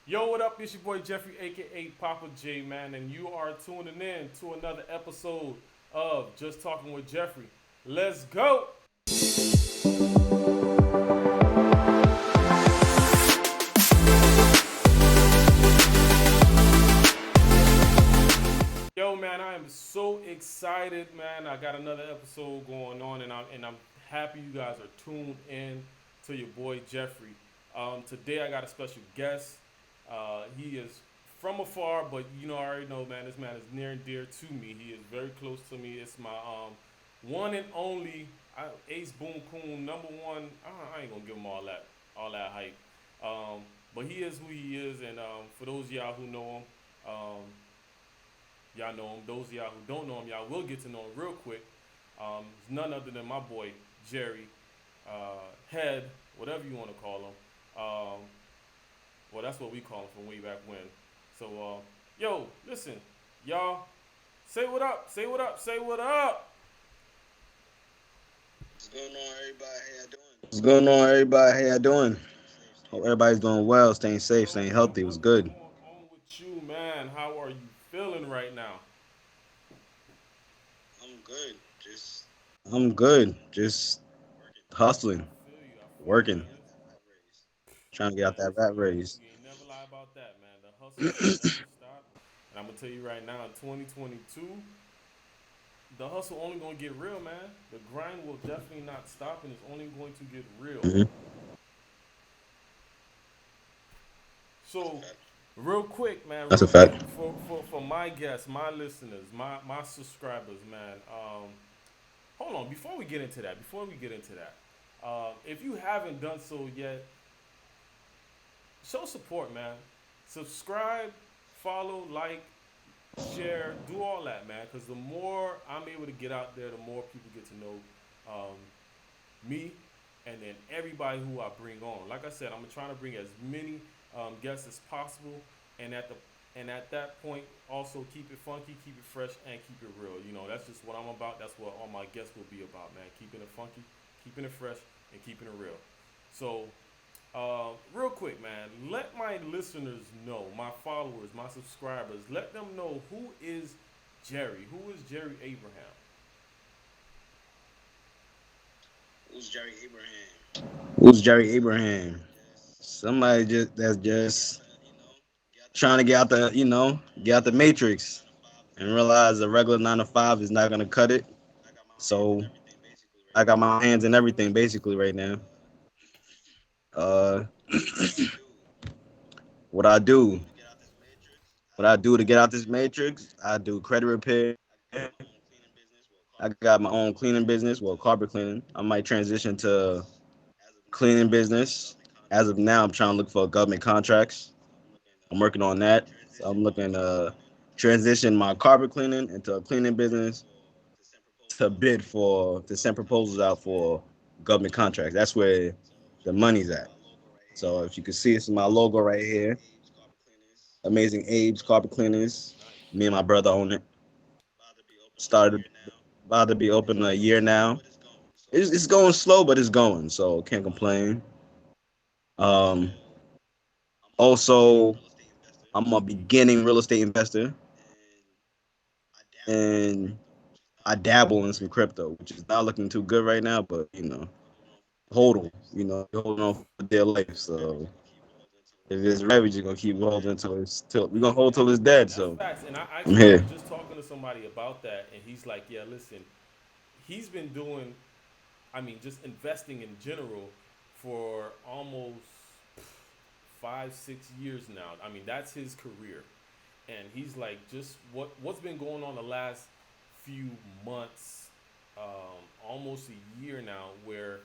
Yo, what up? It's your boy Jeffrey, aka Papa J, man, and you are tuning in to another episode of Just Talking with Jeffrey. Let's go! Yo, man, I am so excited, man. I got another episode going on, and I'm happy you guys are tuned in to your boy Jeffrey. Today I got a special guest. He is from afar, but I already know, man. This man is near and dear to me. He is very close to me. It's my one and only Ace Boom Coon, number one. I ain't gonna give him all that hype. But he is who he is, and for those of y'all who know him. Y'all know him. Those of y'all who don't know him, y'all will get to know him real quick. It's none other than my boy Jerry, Head, whatever you want to call him. Well, that's what we call him from way back when. So, yo, listen, y'all, say what up, say what up, say what up. What's going on, everybody? How y'all doing? What's going on, everybody? How y'all doing? Hope everybody's doing well, staying safe, Yo, staying man, healthy. It was what is good. going on with you, man? How are you feeling right now? I'm good. I'm good. Just hustling, I feel you, working, man. trying to get out Man, that listen, rat race. you ain't never lie about that, man. The hustle should never stop. And I'm gonna tell you right now, in 2022, the hustle only gonna get real, man. The grind will definitely not stop, and it's only going to get real. hmm So, real quick, man, That's a real fact. quick for my guests, my listeners, my subscribers, man. Hold on, before we get into that, if you haven't done so yet, show support, man. Subscribe, follow, like, share, do all that, man. Because the more I'm able to get out there, the more people get to know um, me, and then everybody who I bring on. Like I said, I'm trying to bring as many guests as possible, and at that point, also keep it funky, keep it fresh, and keep it real. That's just what I'm about. That's what all my guests will be about, man. Keeping it funky, keeping it fresh, and keeping it real. So, real quick, man, let my listeners know, my followers, my subscribers, let them know who is Jerry. Who is Jerry Abraham? Who's Jerry Abraham? Who's Jerry Abraham? Somebody that's just trying to get out the matrix and realize a regular 9 to 5 is not gonna cut it. So I got my hands in everything basically right now. Uh, what I do, what I do to get out this matrix, I do credit repair. I got my own cleaning business, well, carpet cleaning. I might transition to cleaning business. As of now, I'm trying to look for government contracts. I'm working on that. So I'm looking to transition my carpet cleaning into a cleaning business to send proposals out for government contracts. That's where the money's at. So if you can see, it's my logo right here. Amazing Abe's Carpet Cleaners. Nice. Me and my brother own it. Started about to be open a year now. It's going slow, but it's going, so can't complain. Um, Also, I'm a beginning real estate investor, and I dabble in some crypto, which is not looking too good right now. But hold on. You're holding on for dear life. So if it's red, we're just gonna keep holding till we're gonna hold till it's dead. That's So facts. And I I'm actually I here. was just talking to somebody about that, and he's like, "Yeah, listen, he's been doing, I mean, just investing in general for almost 5, 6 years now. I mean, that's his career, and he's like, just what's been going on the last few months, almost a year now, where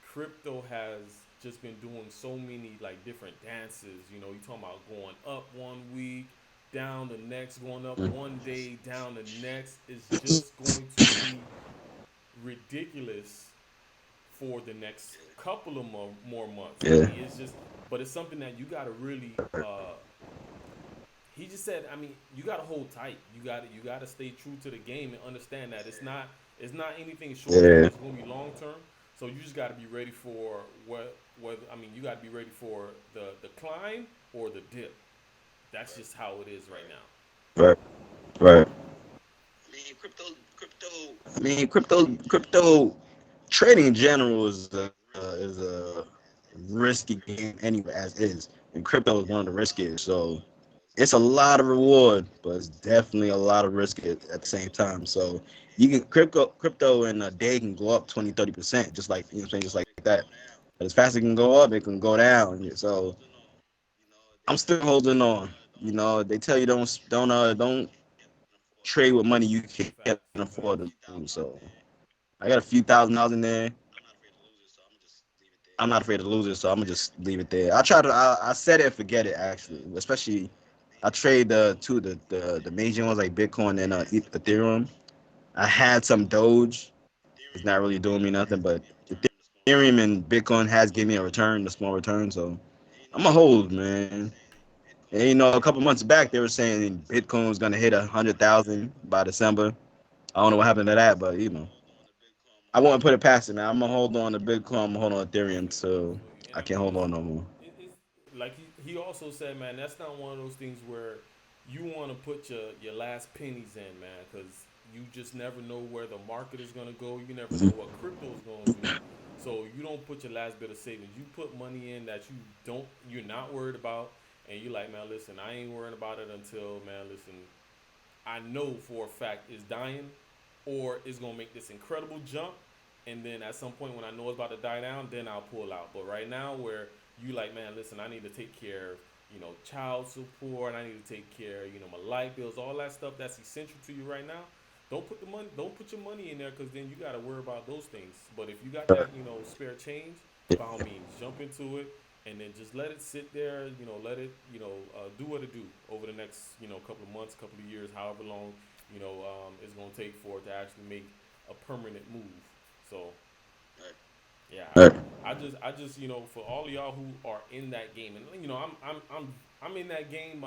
crypto has just been doing so many like different dances. You talking about going up one week, down the next, going up one day, down the next. Is just going to be ridiculous for the next couple of more months. I Yeah. mean, it's just, but it's something that you got to really. He just said, I mean, you got to hold tight. You got to stay true to the game and understand that it's not anything short term. Yeah. It's going to be long term. So you just got to be ready for Whether I mean, you got to be ready for the climb or the dip. That's just how it is right now. Right, right. Crypto trading in general is a risky game anyway, as is, and crypto is one of the riskiest. So it's a lot of reward, but it's definitely a lot of risk at the same time. So you can crypto in a day can go up 20-30%, just like, you know what I'm saying, just like that. But as fast as it can go up, it can go down. So I'm still holding on. They tell you don't trade with money you can't Facts, afford to facts. lose. So I got a few $1,000s in there. I'm not afraid to lose it, so I'm gonna just leave it there. I set it and forget it actually, especially I trade the major ones like Bitcoin and Ethereum. I had some Doge. It's not really doing me nothing, but Ethereum and Bitcoin has given me a return, a small return. So I'm gonna hold, man. And a couple months back they were saying Bitcoin was gonna hit 100,000 by December. I don't know what happened to that, but I won't put it past it, man. I'm gonna hold on to Bitcoin. I'm gonna hold on to I Ethereum feel you. I till feel you. And I I can't mean, hold on no more. it's like he also said, man, that's not one of those things where you want to put your last pennies in, man, because you just never know where the market is gonna go. You never know what crypto is gonna do. So you don't put your last bit of savings. You put money in that you're not worried about, and you like, man, listen, I ain't worrying about it until, man, listen, I know for a fact it's dying, or it's gonna make this incredible jump, and then at some point when I know it's about to die down, then I'll pull out. But right now, where you like, man, listen, I need to take care of child support, I need to take care of my light bills, all that stuff that's essential to you right now. Don't put your money in there because then you got to worry about those things. But if you got that spare change, by all means, jump into it and then just let it sit there. Let it do what it do over the next couple of months, couple of years, however long it's gonna take for it to actually make a permanent move. So yeah, Right. I just for all of y'all who are in that game, and I'm in that game.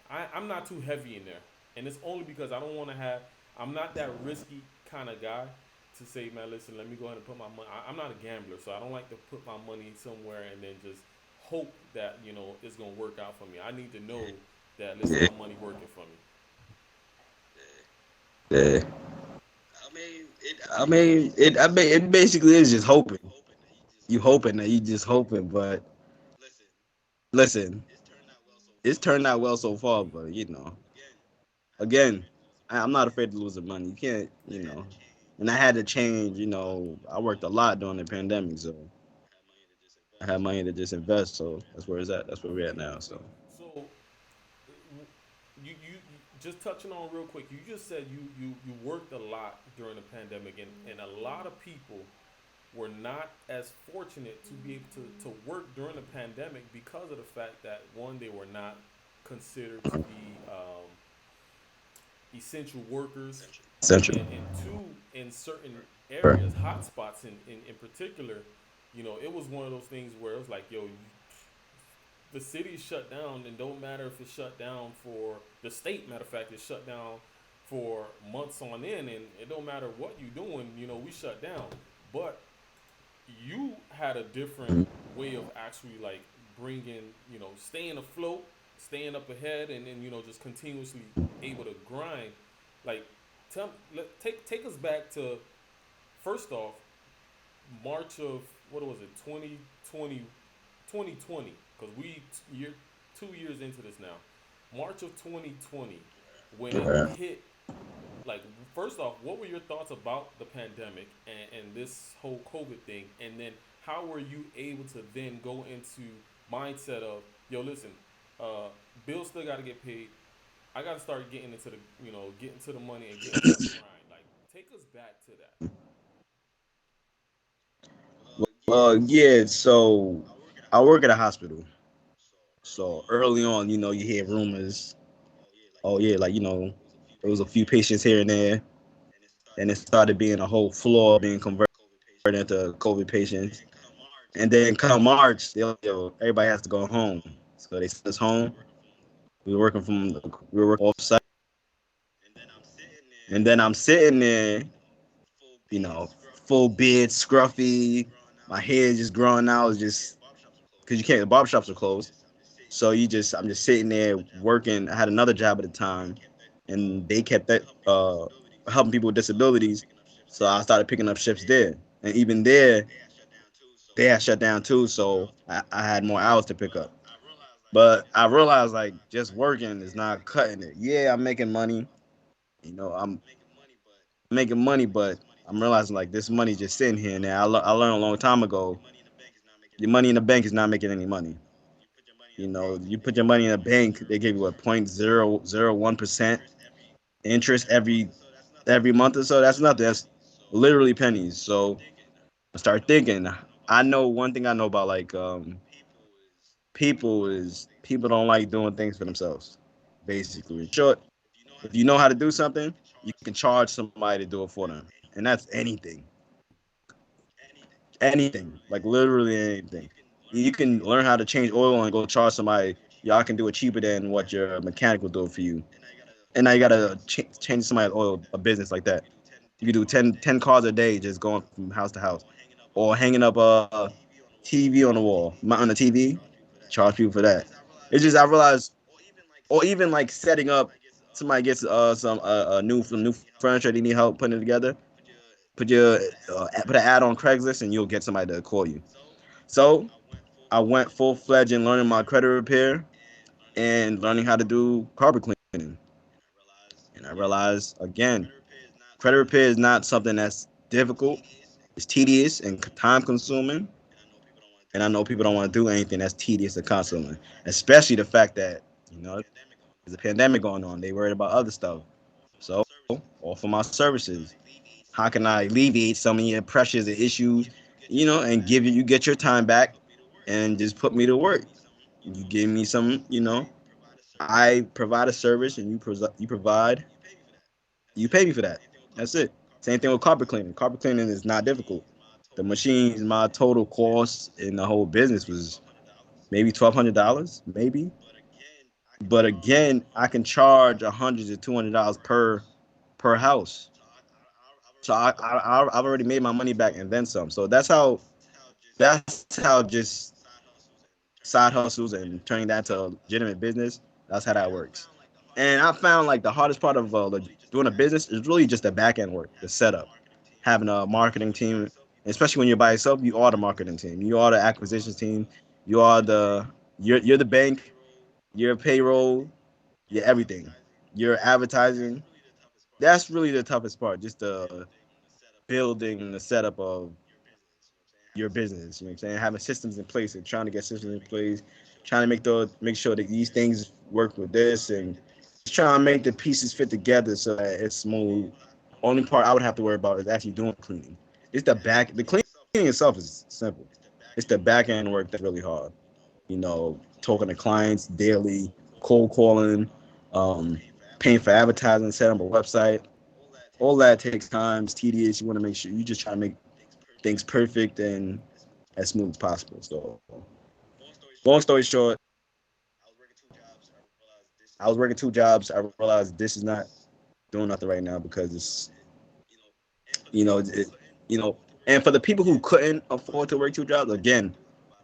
I'm not too heavy in there, and it's only because I don't want to have. I'm not that risky kind of guy to say, man, listen, let me go ahead and put my money. I'm not a gambler, so I don't like to put my money somewhere and then just hope that it's gonna work out for me. I need to know that listen, Yeah. my money working for me. Yeah. It basically is just hoping. You hoping that you just hoping, but listen, it's turned out well so far. But again, I'm not afraid to lose the money. You can't. And I had to change. I worked a lot during the pandemic, so I had money to just invest. So that's where it's at. That's where we're at now. So So you just touching on real quick. You just said you worked a lot during the pandemic, and a lot of people were not as fortunate to be able to work during the pandemic because of the fact that one, they were not considered to be essential workers, central. and two, in certain areas, hotspots in particular, it was one of those things where it was like, yo, the city's shut down, and don't matter if it's shut down for the state. Matter of fact, it's shut down for months on end, and it don't matter what you're doing. We shut down, but you had a different way of actually like bringing, staying afloat, staying up ahead, and then just continuously able to grind. Like, take us back to first off March of what was it 2020 2020 because year 2 years into this now. March of 2020 when it Right. hit. Like, first off, what were your thoughts about the pandemic and this whole COVID thing, and then how were you able to then go into mindset of, yo, listen, uh, bills still got to get paid. I got to start getting into getting to the money and getting to the grind. Like, take us back to that. Yeah. So I work at a hospital. So early on, you hear rumors. Oh yeah, like there was a few patients here and there, and it started being a whole floor being converted into COVID patients. And then come March, everybody has to go home. So they sent us home. We were working off site, and then I'm sitting there, full beard, scruffy. My hair just growing out. It's just because you can't. The barbershops are closed. So I'm just sitting there working. I had another job at the time, and they kept that helping people with disabilities. So I started picking up shifts there, and even there they had shut down too. So I had more hours to pick up. But I realized like just working is not cutting it. Yeah, I'm making money. I'm making money, but I'm realizing like this money just sitting here. Now I learned a long time ago, your money in the bank is not making any money. You put your money in a bank, they give you a 0.001% interest every month or so. That's nothing. That's literally pennies. So I start thinking. I know one thing I know about like people is people don't like doing things for themselves. Basically, in short, if you know how to do something, you can charge somebody to do it for them, and that's anything, like literally anything. You can learn how to change oil and go charge somebody. Y'all can do it cheaper than what your mechanic will do it for you. And now you gotta change somebody's oil, a business like that. You can do 10 cars a day just going from house to house, or hanging up a TV on the wall, mounting a TV, charge people for that. It's just I realized, or even like setting up. Somebody gets some some new furniture they need help putting it together. Put an ad on Craigslist and you'll get somebody to call you. So I went full fledged in learning my credit repair and learning how to do carpet cleaning. And I realized again, credit repair is not something that's difficult. It's tedious and time consuming. And I know people don't want to do anything that's tedious and consuming, especially the fact that there's a pandemic going on. They worried about other stuff. So offer my services. How can I alleviate some of your pressures and issues, and you get your time back and just put me to work. You give me some, I provide a service and you pay me for that. That's it. Same thing with carpet cleaning. Carpet cleaning is not difficult. The machines, my total cost in the whole business was maybe $1,200, maybe. But again, I can charge $100 to $200 per house. So I've already made my money back and then some. So that's how just side hustles and turning that to a legitimate business. That's how that works. And I found like the hardest part of doing a business is really just the back end work, the setup, having a marketing team. Especially when you're by yourself, you are the marketing team, you are the acquisitions team, you are you're the bank, your payroll, your everything, your advertising. That's really the toughest part, just the building the setup of your business. You know what I'm saying? Having systems in place and trying to get systems in place, trying to make sure that these things work with this, and just trying to make the pieces fit together so that it's smooth. Only part I would have to worry about is actually doing cleaning. The cleaning itself is simple. It's the back end work that's really hard. Talking to clients daily, cold calling, um, paying for advertising, setting up a website. All that takes time. It's tedious. You want to make sure you just try to make things perfect and as smooth as possible. So, long story short, I was working two jobs. I realized this is not doing nothing right now because you know, it, you know, and for the people who couldn't afford to work two jobs, again,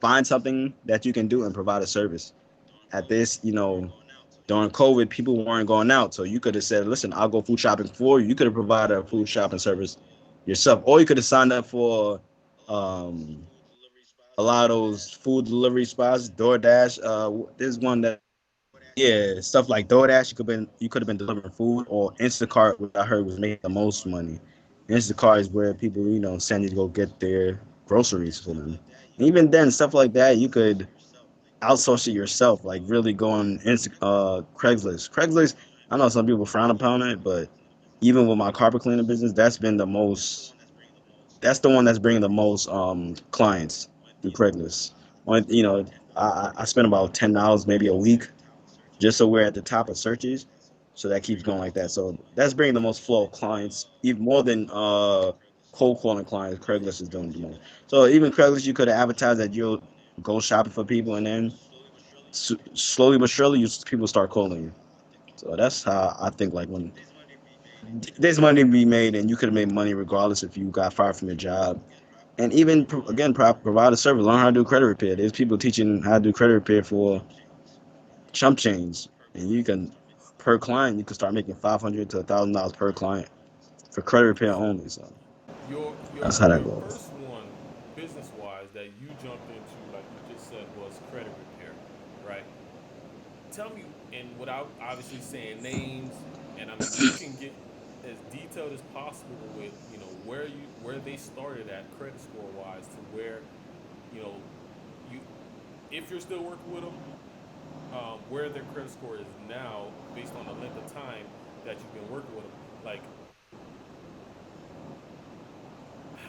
find something that you can do and provide a service. At this, during COVID, people weren't going out, so you could have said, "Listen, I'll go food shopping for you." You could have provided a food shopping service yourself, or you could have signed up for um, a lot of those food delivery spots, DoorDash. There's one that yeah, stuff like DoorDash. You could have been delivering food or Instacart, which I heard was making the most money. Instacart is where people send you to go get their groceries for them. And even then, stuff like that, you could outsource it yourself. Like really go on Craigslist. Craigslist. I know some people frown upon it, but even with my carpet cleaning business, that's been the most. That's the one that's bringing the most clients through Craigslist. I spend about $10 maybe a week just so we're at the top of searches. So that keeps going like that. So that's bringing the most flow of clients, even more than cold calling clients. Craigslist is doing the most. So even Craigslist, you could have advertised that you'll go shopping for people, and then slowly but surely, people start calling you. So that's how I think. Like when there's money to be made, and you could have made money regardless if you got fired from your job. and even again provide a service, learn how to do credit repair. There's people teaching how to do credit repair for chump change, and you can per client you can start making $500 to $1,000 per client for credit repair only. So Your that's how that your goes. first one, business wise, that you jumped into, like you just said, was credit repair, right? Tell me, and without obviously saying names, and I mean you can get as detailed as possible with where they started at credit score wise to where you know you if you're still working with them, where their credit score is now based on the length of time that you've been working with them. Like,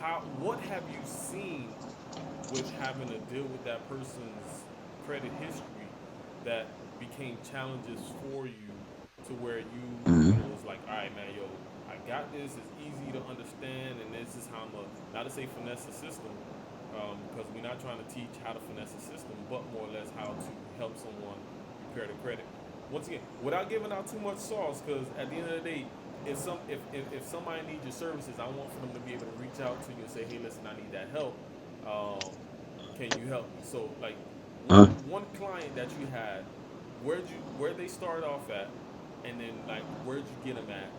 how what have you seen with having to deal with that person's credit history that became challenges for you to where you Hmm. was like, all right, man, yo, I got this. It's easy to understand, and this is how I'm a not to say finesse the system, because we're not trying to teach how to finesse the system, but more or less how to help someone repair the credit. Once again, without giving out too much sauce, because at the end of the day, if somebody needs your services, I want for them to be able to reach out to you and say, hey, listen, I need that help. Can you help me? So like one client that you had, where they started off at, and then like where'd you get them at?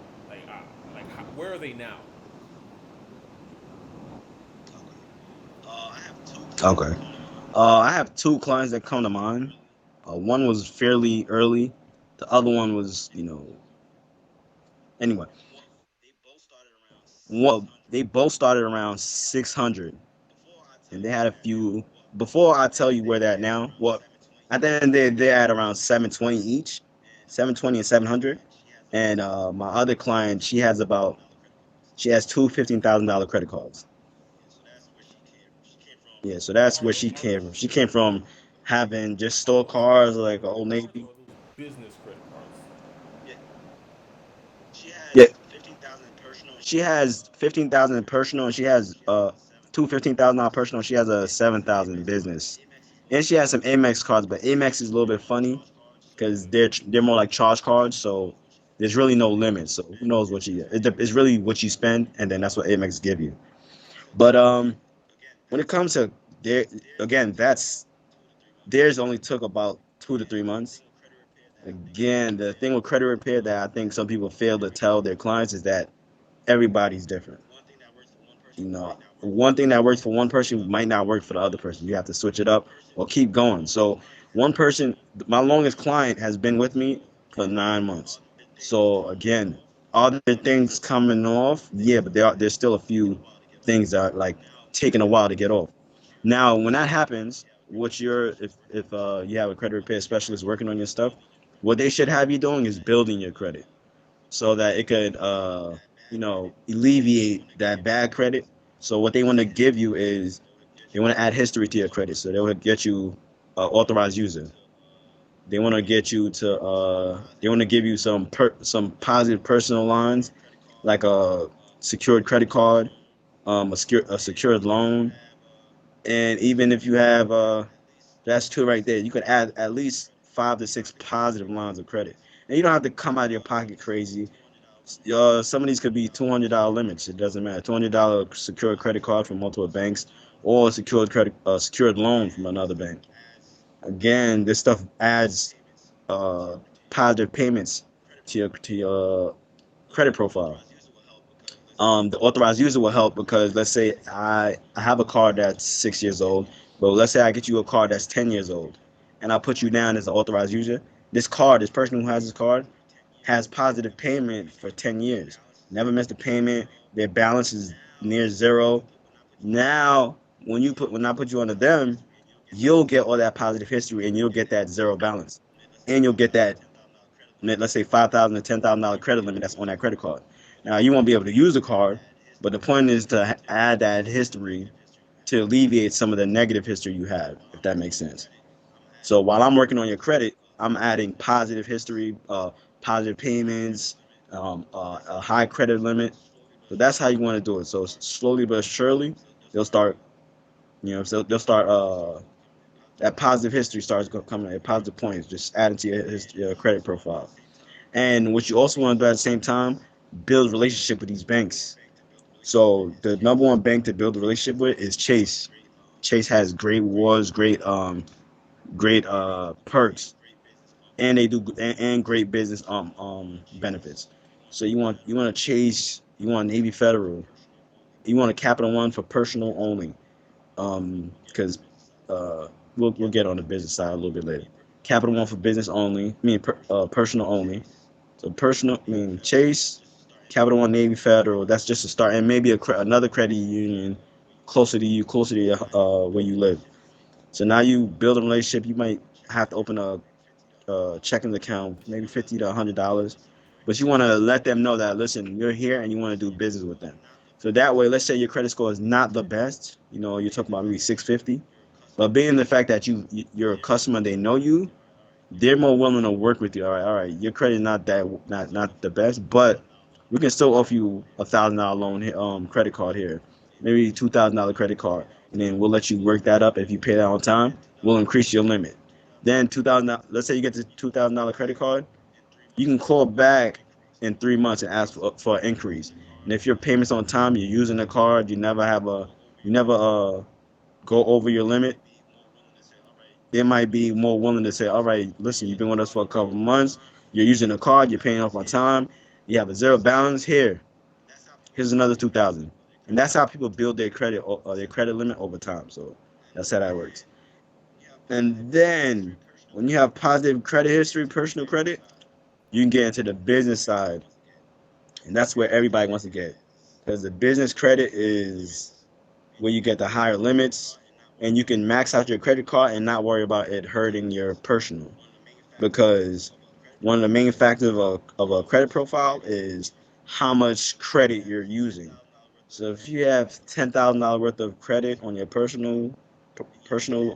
Where are they now? Okay. I have two clients that come to mind. One was fairly early. The other one was, anyway. They both started around 600, and they had a few. Before I tell you where they're at now, well, at the end they're at around 720 each, 720 and 700. And my other client, she has two $15,000 credit cards. Yeah, so that's where she came from. She came from having just Are store those cars personal like an credit Old cards Navy. or are those business credit cards? Yeah, she has 15,000 in personal, and she has two $15,000 personal. She has a 7,000 business, and she has some Amex cards. But Amex is a little bit funny because they're more like charge cards, so there's really no limit. So who knows what it's really what you spend, and then that's what Amex give you. But when it comes to their again, that's theirs only took about 2 to 3 months. Again, the thing with credit repair that I think some people fail to tell their clients is that everybody's different. One thing that works for one person might not work for the other person. You have to switch it up or keep going. So one person, my longest client has been with me for 9 months. So again, are there things coming off? Yeah, but there's still a few things that are like taking a while to get off. Now, when that happens, if you have a credit repair specialist working on your stuff, what they should have you doing is building your credit so that it could alleviate that bad credit. So what they want to give you is they want to add history to your credit. So they would get you authorized user. They want to give you some positive personal lines like a secured credit card, a secured loan, and even if you have that's two right there. You could add at least 5 to 6 positive lines of credit, and you don't have to come out of your pocket crazy. Some of these could be $200 limits. It doesn't matter. $200 secured credit card from multiple banks, or secured loan from another bank. Again, this stuff adds uh, positive payments to your credit profile. The authorized user will help because let's say I have a card that's 6 years old, but let's say I get you a card that's 10 years old, and I put you down as an authorized user. This person who has this card, has positive payment for 10 years. Never missed a payment. Their balance is near zero. Now, when I put you under them, you'll get all that positive history and you'll get that zero balance. And you'll get that, let's say $5,000 to $10,000 credit limit that's on that credit card. Now, you won't be able to use the card, but the point is to add that history to alleviate some of the negative history you have, if that makes sense. So while I'm working on your credit, I'm adding positive history, positive payments, a high credit limit. So that's how you want to do it. So slowly but surely, they'll start, so they'll start. That positive history starts coming at positive points, just adding to your credit profile. And what you also want to do at the same time, build relationship with these banks. So the number one bank to build a relationship with is Chase. Chase has great rewards, great perks, and they do and great business benefits. So you want to Chase, you want Navy Federal, you want a Capital One for personal only. Because we'll get on the business side a little bit later. Capital One for business only. Personal only. So personal, Chase, Capital One, Navy Federal. That's just a start, and maybe another credit union closer to where you live. So now you build a relationship. You might have to open a checking account, maybe $50 to $100, but you want to let them know that listen, you're here and you want to do business with them. So that way, let's say your credit score is not the best. You're talking about maybe 650, but being the fact that you're a customer, they know you, they're more willing to work with you. All right, your credit is not the best, but we can still offer you $1,000 loan, credit card here, maybe $2,000 credit card, and then we'll let you work that up. If you pay that on time, we'll increase your limit. Then 2,000. Let's say you get the $2,000 credit card, you can call back in 3 months and ask for an increase. And if your payments on time, you're using the card, you never go over your limit, they might be more willing to say, all right, listen, you've been with us for a couple of months, you're using the card, you're paying off on time, you have a zero balance here. Here's another 2,000, and that's how people build their credit limit over time. So that's how that works. And then when you have positive credit history, personal credit, you can get into the business side, and that's where everybody wants to get, because the business credit is where you get the higher limits, and you can max out your credit card and not worry about it hurting your personal. Because one of the main factors of a credit profile is how much credit you're using. So if you have $10,000 worth of credit on your personal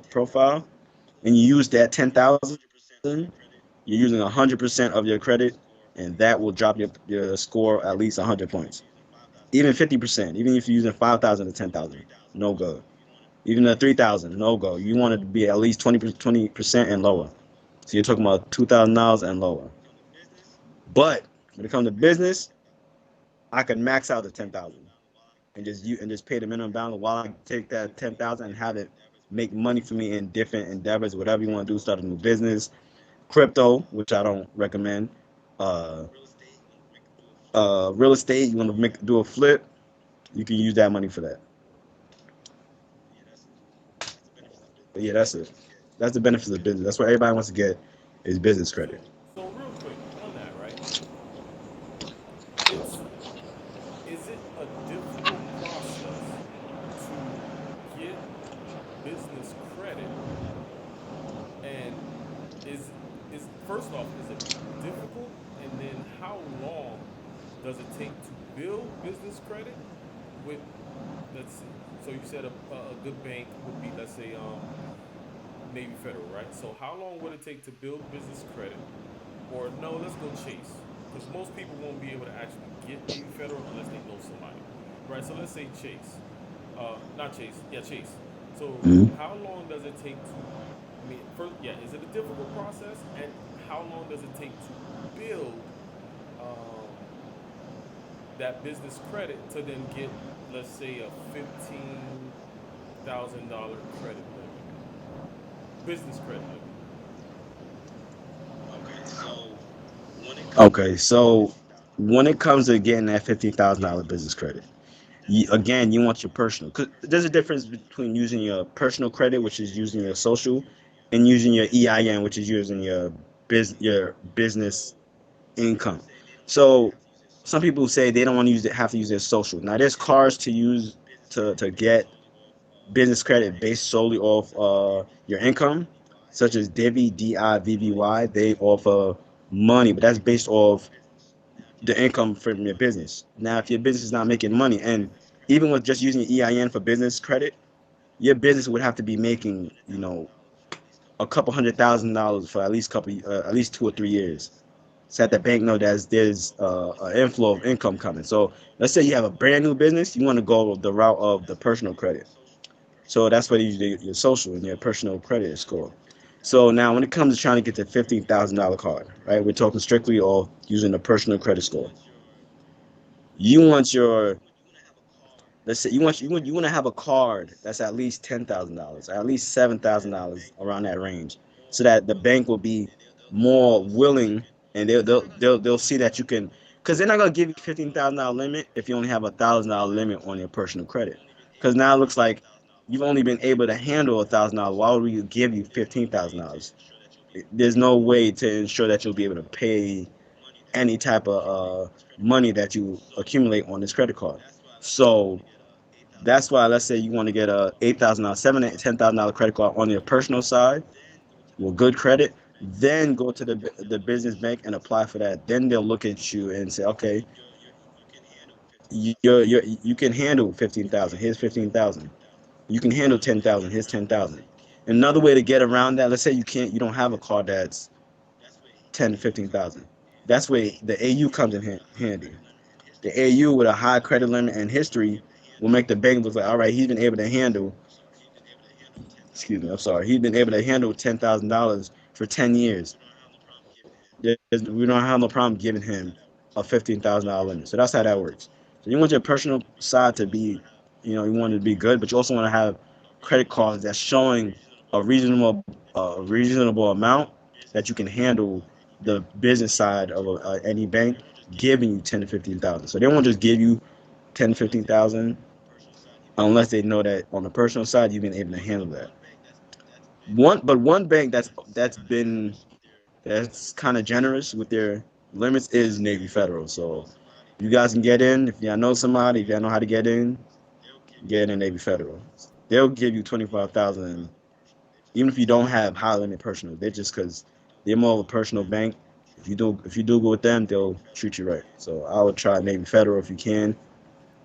profile, and you use that 10,000, you're using 100% of your credit, and that will drop your score at least 100 points. Even 50%, even if you're using 5,000 to 10,000, no go. Even the 3,000, no go. You want it to be at least 20% and lower. So you're talking about $2,000 and lower. But when it comes to business, I could max out the 10,000 and just pay the minimum balance while I take that 10,000 and have it make money for me in different endeavors, whatever you want to do, start a new business, crypto, which I don't recommend, uh, real estate. You want to do a flip, you can use that money for that. But yeah, that's it. That's the benefits of business. That's what everybody wants to get is business So credit. so real quick on that, right? It's is it a difficult process to get business credit, and is first off, is it difficult, and then how long does it take to build business credit with, let's see, so you said a good bank would be, let's say, Navy Federal, right? So how long would it take to build business credit? Or no, let's go Chase, because most people won't be able to actually get Navy Federal unless they know somebody, right? So let's say Chase, not Chase, yeah, Chase. So Mhm. how long does it take to? I mean, first, yeah, is it a difficult process, and how long does it take to build um, that business credit to then get, let's say, a $15,000 credit limit, business credit limit? Okay, so when it comes to getting that $15,000 business credit, again, you want your personal. Cause there's a difference between using your personal credit, which is using your social, and using your EIN, which is using your business income. So some people say they don't want to have to use their social. Now there's cards to use to get business credit based solely off your income, such as Divvy. They offer money, but that's based off the income from your business. Now, if your business is not making money, and even with just using EIN for business credit, your business would have to be making, a couple $100,000 for at least 2 or 3 years. So that the bank know that there's an inflow of income coming. So let's say you have a brand new business, you want to go the route of the personal credit. So that's what you use your social and your personal credit score. So now, when it comes to trying to get the $15,000 card, right? We're talking strictly of using the personal credit score. You want your let's say you want to have a card that's at least $10,000, at least $7,000 around that range, so that the bank will be more willing, and they'll see that you can, because they're not gonna give you $15,000 limit if you only have $1,000 limit on your personal credit, because now it looks like you've only been able to handle $1,000. Why would we give you $15,000? There's no way to ensure that you'll be able to pay any type of money that you accumulate on this credit card. So that's why, let's say you want to get a $8,000, $10,000 credit card on your personal side with good credit, then go to the business bank and apply for that. Then they'll look at you and say, okay, you can handle 15,000. Here's 15,000. You can handle 10,000. Here's 10,000. Another way to get around that, let's say you don't have a card that's 10 to 15,000. That's where the AU comes in handy. The AU with a high credit limit and history will make the bank look like, all right, he's been able to handle, excuse me, I'm sorry, he's been able to handle $10,000 for 10 years. We don't have no problem giving him a $15,000 limit. So that's how that works. So you want your personal side to be, you want it to be good, but you also want to have credit cards that's showing a reasonable amount that you can handle the business side of any bank giving you 10 to 15,000. So they won't just give you 10 to 15,000 unless they know that on the personal side you've been able to handle that. One bank that's kind of generous with their limits is Navy Federal. So you guys can get in if y'all know somebody, if y'all know how to get in Navy Federal. They'll give you 25,000, even if you don't have high limit personal. They're just because they're more of a personal bank. If you do go with them, they'll treat you right. So I would try Navy Federal if you can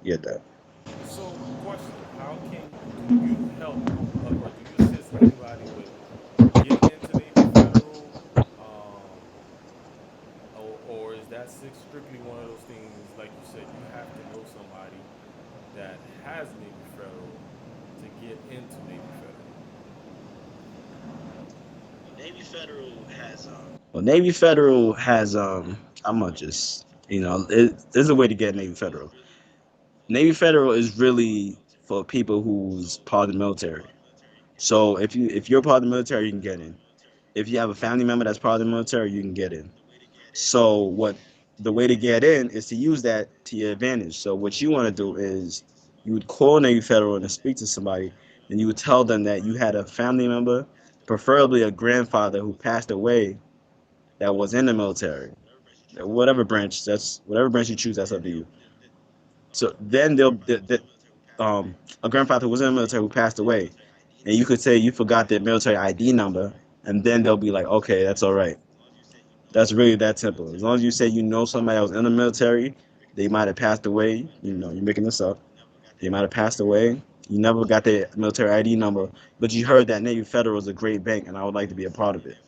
get that. So, question: how can do you help or do you assist anybody with getting into Navy Federal, um, or is that strictly one of those things? Like you said, you have to know somebody that has Navy Federal to get into Navy Federal. Well, Navy Federal has I'm gonna just there's a way to get Navy Federal. Navy Federal is really for people who's part of the military. So if you're part of the military, you can get in. If you have a family member that's part of the military, you can get in. So what the way to get in is to use that to your advantage. So what you want to do is you would call Navy Federal and speak to somebody, and you would tell them that you had a family member, preferably a grandfather who passed away that was in the military. Whatever branch you choose, that's up to you. So then a grandfather who was in the military who passed away, and you could say you forgot their military ID number, and then they'll be like, okay, that's all right. That's really that simple. As long as you say you know somebody that was in the military, they might have passed away. You're making this up. They might have passed away. You never got their military ID number, but you heard that Navy Federal is a great bank, and I would like to be a part of it.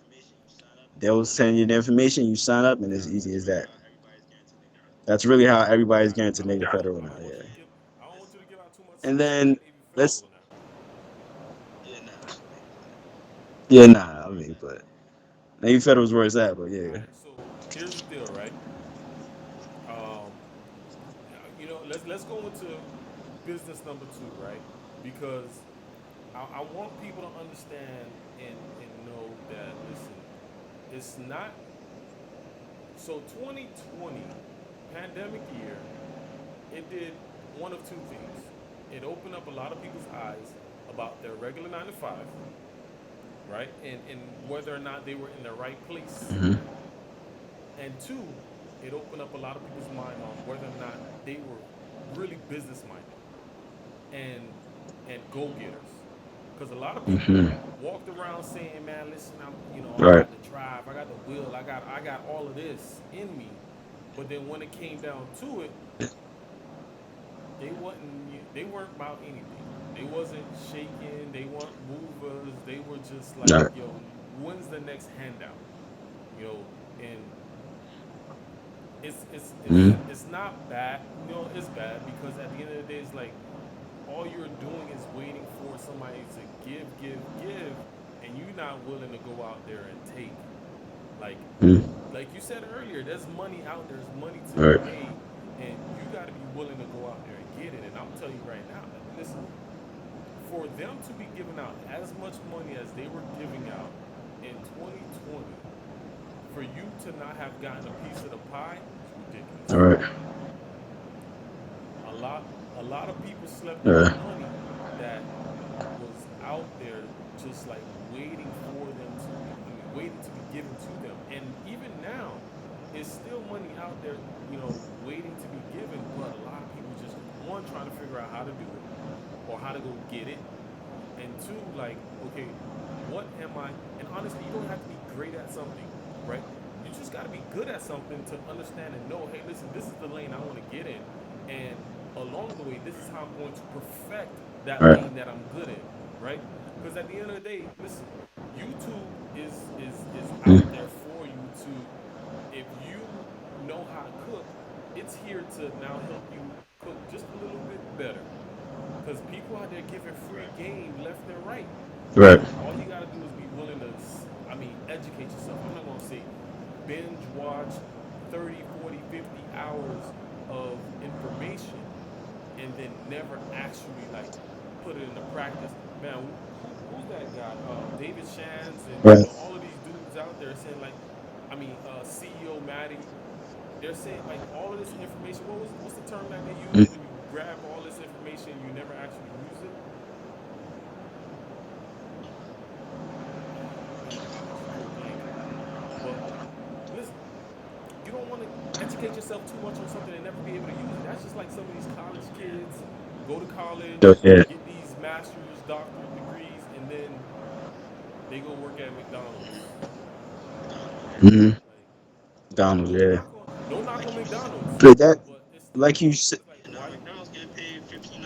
They'll send you the information. You sign up, and it's easy as that. That's really how everybody's getting to Navy Got you. Federal I now. don't want Yeah. you to give. I don't want you to give out too much And secrets on then Navy let's. Federal now. Yeah, nah. I mean, but Navy Federal's where it's at. But All yeah. right. So here's the deal, right? Um, let's go into business number two, right? Because I want people to understand and know that listen, it's not so 2020 pandemic year. It did one of two things. It opened up a lot of people's eyes about their regular 9 to 5, right? And whether or not they were in the right place. Hmm. And two, it opened up a lot of people's mind on whether or not they were really business minded and go getters. Because a lot of people Hmm. walked around saying, "Man, listen, I Right. got the drive, I got the will, I got all of this in me." But then when it came down to it, they weren't about anything. They wasn't shaking. They weren't movers. They were just like, Right. "Yo, when's the next handout?" And Hmm. it's not bad. It's bad because at the end of the day, it's like all you're doing is waiting for somebody to give, and you're not willing to go out there and take. Like Hmm. like you said earlier, there's money out there. There's money to be Right. made, and you got to be willing to go out there and get it. And I'm telling you right now, listen, for them to be giving out as much money as they were giving out in 2020, for you to not have gotten a piece of the pie is All ridiculous. right. A lot of people slept All on right. money that was out there just like waiting for them to waiting to be given to them. And even now, it's still money out there, waiting to be given, but a lot of people just one trying to figure out how to do it or how to go get it. And two, like, okay, what am I? And honestly, you don't have to be great at something, right? You just got to be good at something to understand and know, hey, listen, this is the lane I want to get in. And along the way, this is how I'm going to perfect All that right. lane that I'm good in, right? Because at the end of the day, listen, YouTube is out Mm. there for you to, if you know how to cook, it's here to now help you cook just a little bit better. Because people out there giving free game left and right. Right. All you got to do is be willing to, educate yourself. I'm not going to say binge watch 30, 40, 50 hours of information and then never actually like put it into practice. Man, who's that guy? David Shands and Right. all of these dudes out there saying like, CEO Maddie. They're saying like all of this information. What's the term that they use Mm. when you grab all this information and you never actually use it? Man, I just drew a blank. But listen, you don't want to educate yourself too much on something and never be able to use it. That's just like some of these college kids go to college, So, yeah. get these master's, doctorate degrees, and then they go work at McDonald's. Mm-hmm. Like, Donald. no Yeah. knock on no knock on McDonald's, But that, but it's still like you like said, it's like why you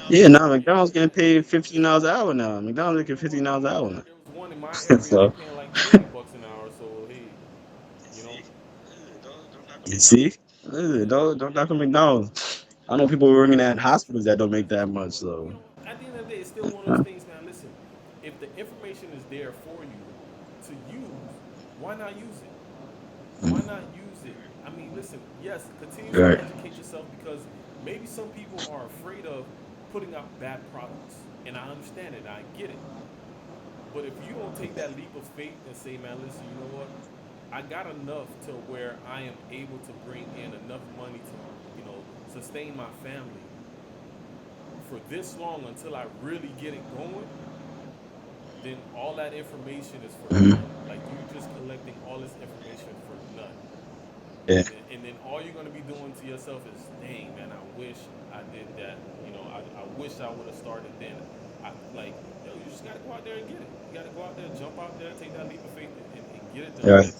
yeah. Now yeah McDonald's getting yeah paid $15 an hour now. McDonald's making $15 an hour there was one in my now. area they So paying like $20 an hour. So hey, you know you see, yeah. don't knock on McDonald's. I know people working at hospitals that don't make that much. But So at the end of the day, it's still one of those uh, things, man. Listen, if the information is there for you to use, why not use it? Why not use it? I mean, listen, yes, continue to right. educate yourself because maybe some people are afraid of putting out bad products. And I understand it, I get it. But if you don't take that leap of faith and say, man, listen, you know what? I got enough to where I am able to bring in enough money to, sustain my family for this long until I really get it going, then all that information is for Mhm. none. Like you just collecting all this information for none. Yeah. And then all you're gonna be doing to yourself is, dang man, I wish I did that. I wish I would have started then. I like, yo, you just gotta go out there and get it. You gotta go out there, jump out there, take that leap of faith and get it done. Right.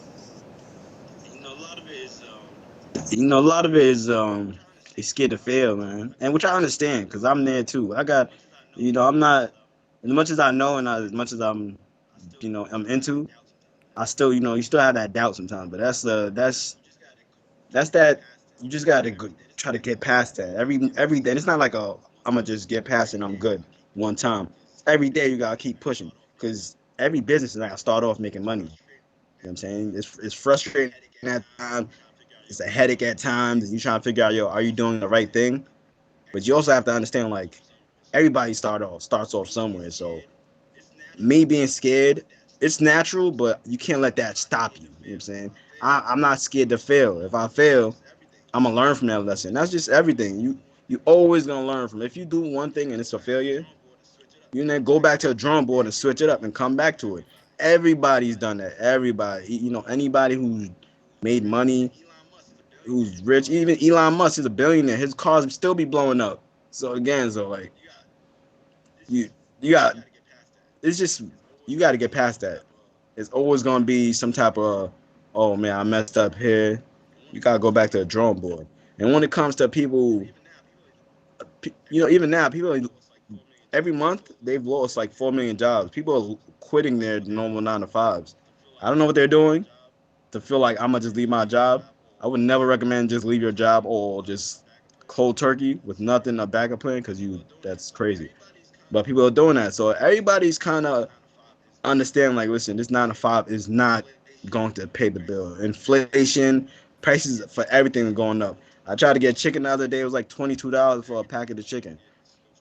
A lot of it is scared to fail, man, and which I understand because I'm there too. I got, I'm not as much as I know and as much as I'm into. I still, you still have that doubt sometimes, but that's that. You just gotta try to get past that. Every day, it's not like I'm gonna just get past it and I'm good one time. Every day you gotta keep pushing because every business is not gonna start off making money. You know what I'm saying? It's frustrating at times. It's a headache at times, and you trying to figure out, yo, are you doing the right thing? But you also have to understand, like, everybody starts off somewhere. So me being scared, it's natural, but you can't let that stop you. You know what I'm saying? I'm not scared to fail. If I fail, I'm gonna learn from that lesson. That's just everything. You always gonna learn from. If you do one thing and it's a failure, you then go back to a drawing board and switch it up and come back to it. Everybody's done that. Everybody, anybody who's made money, who's rich, even Elon Musk is a billionaire. His cars still be blowing up. So again, like you, you got it's just you got to get past that. It's always gonna be some type of, oh man, I messed up here. You gotta go back to the drawing board. And when it comes to people, even now, people every month they've lost like 4 million jobs. People are quitting their normal 9 to 5s. I don't know what they're doing to feel like I'm gonna just leave my job. I would never recommend just leave your job or just cold turkey with nothing a backup plan because that's crazy. But people are doing that, so everybody's kind of understand like, listen, this 9 to 5 is not going to pay the bill. Inflation, prices for everything are going up. I tried to get chicken the other day. It was like $22 for a packet of chicken.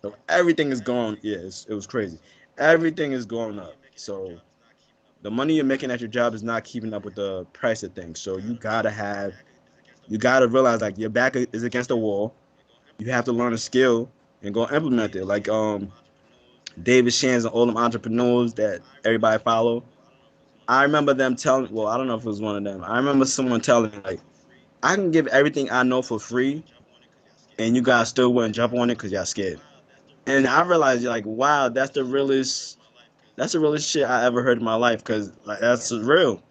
So everything is going. Yeah, it was crazy. Everything is going up. So the money you're making at your job is not keeping up with the price of things. So you gotta realize like your back is against the wall. You have to learn a skill and go implement it. Like David Shands and all them entrepreneurs that everybody follow. I remember them telling. Well, I don't know if it was one of them. I remember someone telling me like, I can give everything I know for free, and you guys still wouldn't jump on it because y'all scared. And I realized like, wow, that's the realest. That's the realest shit I ever heard in my life. Cause like that's real.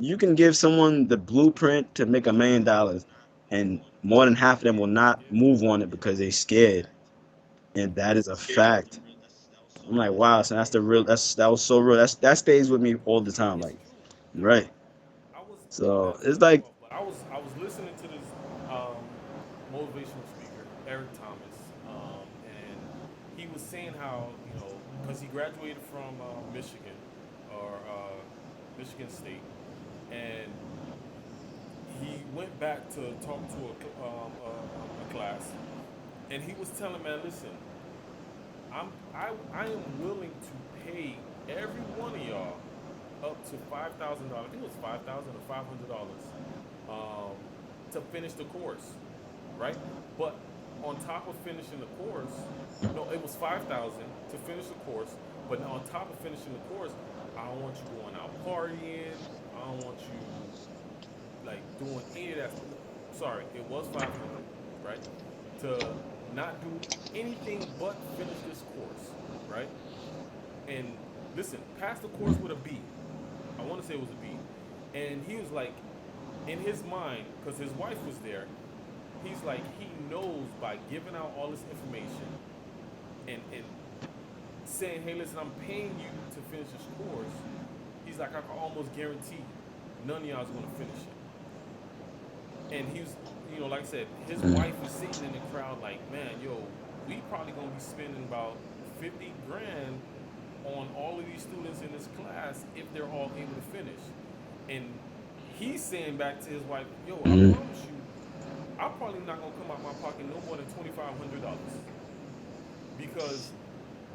You can give someone the blueprint to make $1 million, and more than half of them will not move on it because they scared, and that is a fact. I'm like, wow, so that's the real. That was so real. That stays with me all the time. It's Like, true. right. I was So not to it's cut you like, off, but I was listening to this motivational speaker Eric Thomas, and he was saying how because he graduated from Michigan or Michigan State, and he went back to talk to a class, and he was telling, man, listen, I am willing to pay every one of y'all up to $5,000. I think it was 5,000 or $500 um, to finish the course, right? But on top of finishing the course, no, it was 5,000 to finish the course. But on top of finishing the course, I don't want you going out partying. I don't want you like doing any of that. No, sorry, it was 500, right? To not do anything but finish this course, right? And listen, pass the course with a B. I want to say it was a B. And he was like, in his mind, because his wife was there, he's like, he knows by giving out all this information and saying, hey, listen, I'm paying you to finish this course. He's like, I can almost guarantee none of y'all is going to finish it. And he was, like I said, his wife is sitting in the crowd like, man, yo, we probably going to be spending about 50 grand on all of these students in this class if they're all able to finish. And he's saying back to his wife, yo, I mm, promise you, I'm probably not gonna come out my pocket no more than $2,500 because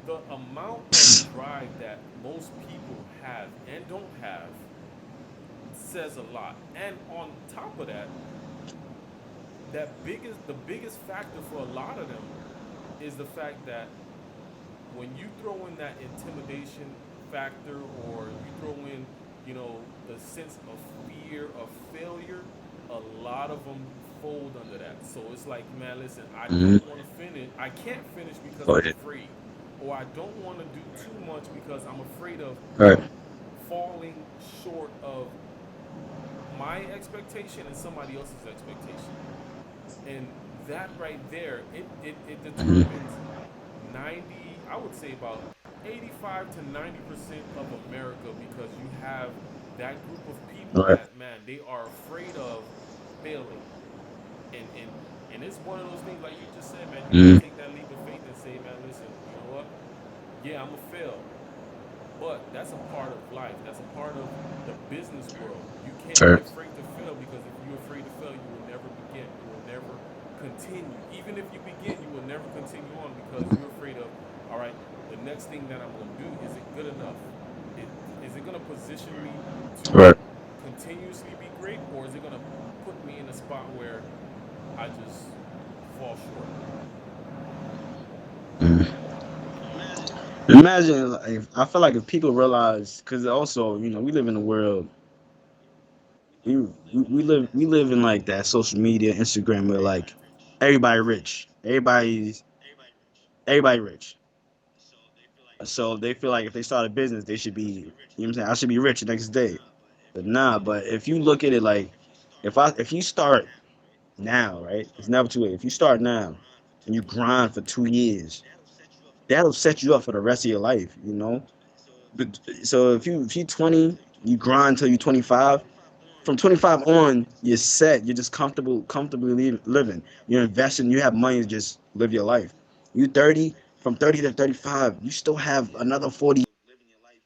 the amount of drive that most people have and don't have says a lot. And on top of that, the biggest factor for a lot of them is the fact that when you throw in that intimidation factor or you throw in, the sense of fear of failure, a lot of them fold under that. So it's like, man, listen, I mm, don't want to finish. I can't finish because go I'm ahead. afraid. Or I don't want to do too much because I'm afraid of All right. falling short of my expectation and somebody else's expectation. And that right there, it Mm-hmm. determines 90, I would say about 85 to 90% of America because you have that group of people All right. that, man, they are afraid of failing. And and and it's one of those things like you just said, man, you got to Mm, take that leap of faith and say, man, listen, you know what? Yeah, I'm gonna fail. But that's a part of life. That's a part of the business world. You can't be all afraid to fail because if you're afraid to fail, you will never begin. You will never continue. Even if you begin, you will never continue on because you're afraid of, all right, the next thing that I'm going to do, is it good enough? It, is it going to position me to right. continuously be great or is it going to put me in a spot where I just fall short? Mm. Imagine, like, I feel like if people realize, because also, we live in a world, we live in like that social media, Instagram, where like everybody rich, everybody rich. So they feel like if they start a business, they should be, what I'm saying, I should be rich the next day. But nah, but if you look at it like, if you start now, right, it's never too late. If you start now and you grind for 2 years, that'll set you up for the rest of your life. But so if you 20, you grind till you 25. From 25 on, you're set. You're just comfortably living. You're investing. You have money to just live your life. You 30, from 30 to 35, you still have another 40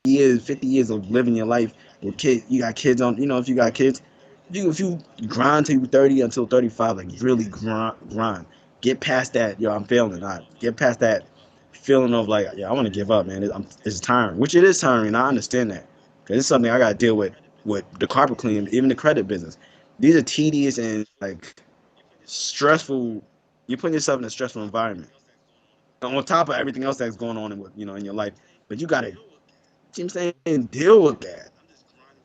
years, 50 years of living your life with kids. You got kids on. If you got kids, if you grind till you 30 until 35, like really grind. Get past that, yo, I'm failing. I get past that feeling of like, yeah, I want to give up, man. It's tiring, which it is tiring. I understand that because it's something I got to deal with the carpet cleaning, even the credit business. These are tedious and like stressful. You're putting yourself in a stressful environment on top of everything else that's going on in your life. But you got to, I'm saying, deal with that.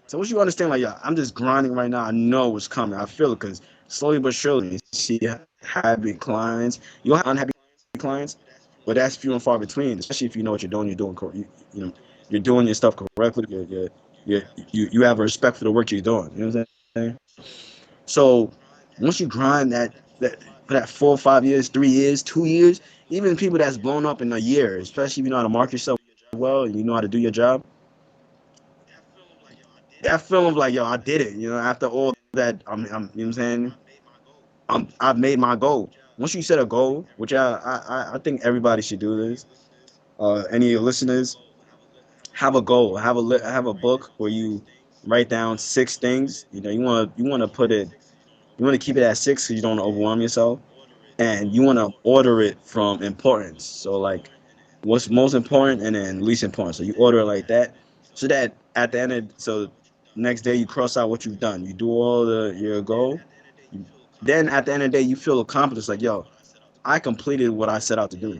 So once you understand, like, yeah, I'm just grinding right now. I know what's coming. I feel it because slowly but surely, you see happy clients. You'll have unhappy clients, but that's few and far between. Especially if you know what you're doing. You know, you're doing your stuff correctly. You have a respect for the work you're doing. You know what I'm saying? So once you grind that for that 4 or 5 years, 3 years, 2 years, even people that's blown up in a year, especially if you know how to market yourself well and you know how to do your job, that feeling of like, yo, I did it. You know, after all that, you know what I'm saying? I've made my goal. Once you set a goal, which I think everybody should do this. Any of your listeners have a goal. Have a book where you write down 6 things. You know, you want to put it. You want to keep it at six because you don't want to overwhelm yourself, and you want to order it from importance. So like, what's most important and then least important. So you order it like that, so that at the end of next day you cross out what you've done. You do all your goal. Then at the end of the day you feel accomplished. Like, yo, I completed what I set out to do.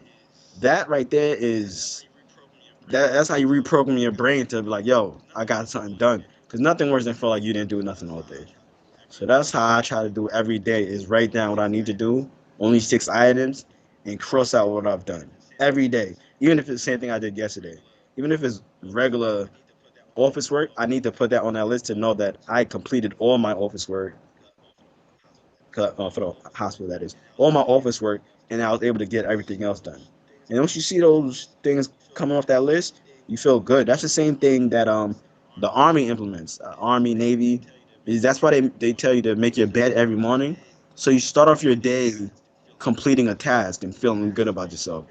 That right there is that's how you reprogram your brain to be like, yo, I got something done. Because nothing worse than feel like you didn't do nothing all day. So that's how I try to do every day is write down what I need to do, only 6 items, and cross out what I've done every day. Even if it's the same thing I did yesterday. Even if it's regular office work, I need to put that on that list to know that I completed all my office work for the hospital, that is, all my office work, and I was able to get everything else done. And once you see those things coming off that list, you feel good. That's the same thing that the Army implements. Army, Navy, is that's why they tell you to make your bed every morning. So you start off your day completing a task and feeling good about yourself.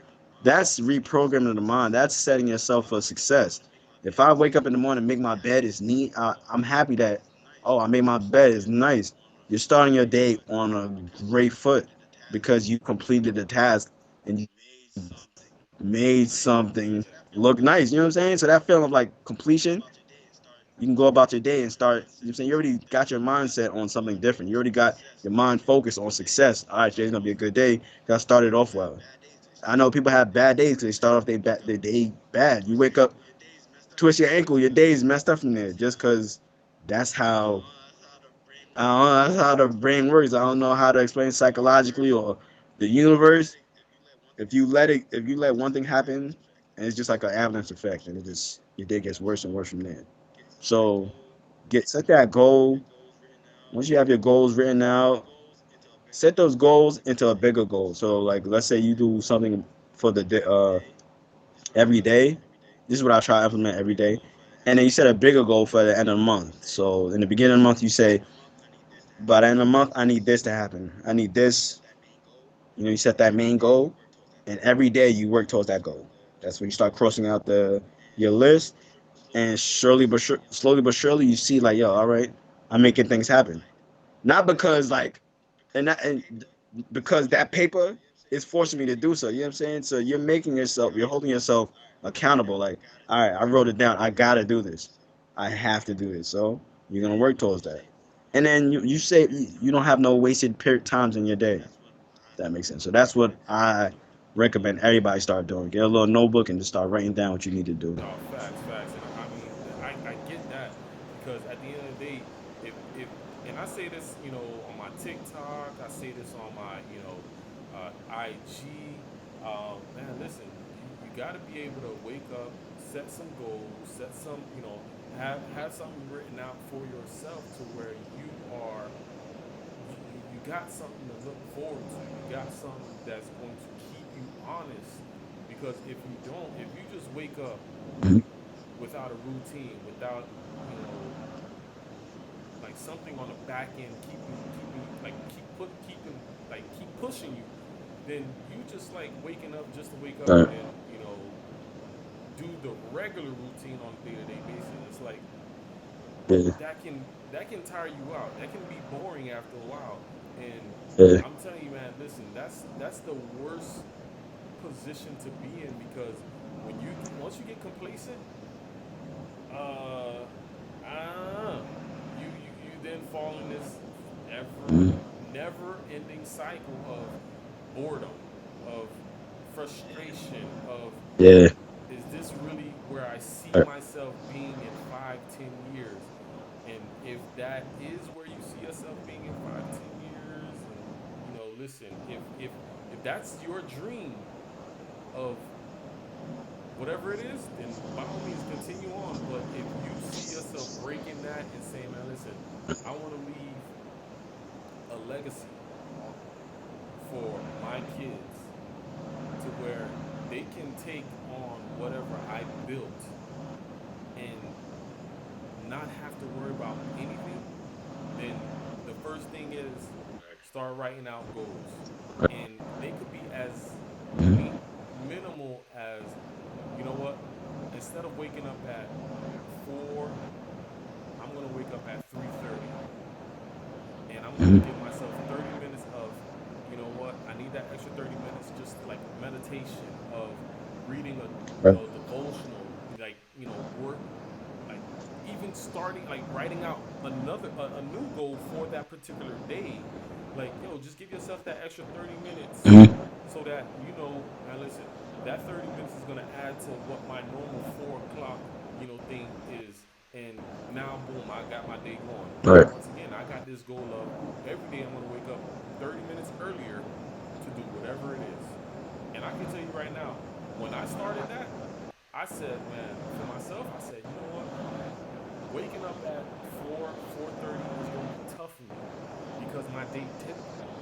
That's reprogramming the mind. That's setting yourself for success. If I wake up in the morning, make my bed is neat, I'm happy that, oh, I made my bed, it's nice. You're starting your day on a great foot because you completed the task and you made something look nice. You know what I'm saying? So that feeling of like completion, you can go about your day and start. You know what I'm saying? You already got your mindset on something different. You already got your mind focused on success. All right, today's gonna be a good day. Got started off well. I know people have bad days because they start off their day bad. You wake up, twist your ankle, your day is messed up from there just because that's how I don't know, that's how the brain works. I don't know how to explain psychologically or the universe. If you let one thing happen, and it's just like an avalanche effect, and it just your day gets worse and worse from there. So set that goal. Once you have your goals written out, set those goals into a bigger goal. So like, let's say you do something for the day, every day. This is what I try to implement every day. And then you set a bigger goal for the end of the month. So in the beginning of the month, you say, by the end of the month, I need this to happen. I need this. You know, you set that main goal, and every day you work towards that goal. That's when you start crossing out the your list, and slowly but surely, you see like, yo, all right, I'm making things happen. Not because like, and because that paper is forcing me to do so. You know what I'm saying? So you're holding yourself accountable. Like, all right, I wrote it down. I gotta do this. I have to do this. So you're gonna work towards that. And then you say you don't have no wasted period times in your day. That makes sense. So that's what I recommend everybody start doing. Get a little notebook and just start writing down what you need to do. No, facts, facts, and I mean, I get that because at the end of the day, if and I say this, on my TikTok, I say this on my, IG. Man, listen, you got to be able to wake up, set some goals, set some, have something written out for yourself to where you got something to look forward to. You got something that's going to keep you honest. Because if you don't, if you just wake up without a routine, without you know like something on the back end keeping like keep pushing you, then you just like waking up just to wake up and Right. then do the regular routine on a day to day basis. It's like Yeah. that can tire you out. That can be boring after a while. And Yeah. I'm telling you, man, listen, that's the worst position to be in because once you get complacent, uh, you then fall in this ever Mm. never ending cycle of boredom, of frustration, of Yeah. is this really where I see Uh, myself being in 5, 10 years? And if that is where you see yourself being in 5, 10 years, and listen, if that's your dream of whatever it is, then by all means continue on. But if you see yourself breaking that and saying, man, listen, I want to leave a legacy for my kids to where they can take on whatever I built and not have to worry about anything, then the first thing is start writing out goals. And they could be as, I mm. mean, minimal as, you know what, instead of waking up at 4, I'm going to wake up at 3:30 and I'm going to Mm. give myself 30 minutes of, you know what, I need that extra 30 minutes just like meditation of reading a, Uh, devotional, like, work, like even starting like writing out a new goal for that particular day. Like, just give yourself that extra 30 minutes mm. so that now listen, that 30 minutes is going to add to what my normal 4 o'clock thing is. And now boom, I got my day going. Right. Once again, I got this goal of every day I'm going to wake up 30 minutes earlier to do whatever it is. And I can tell you right now, when I started that, I said, man, for myself, I said, you know what, waking up at 4:30 is going to be tough for me because my day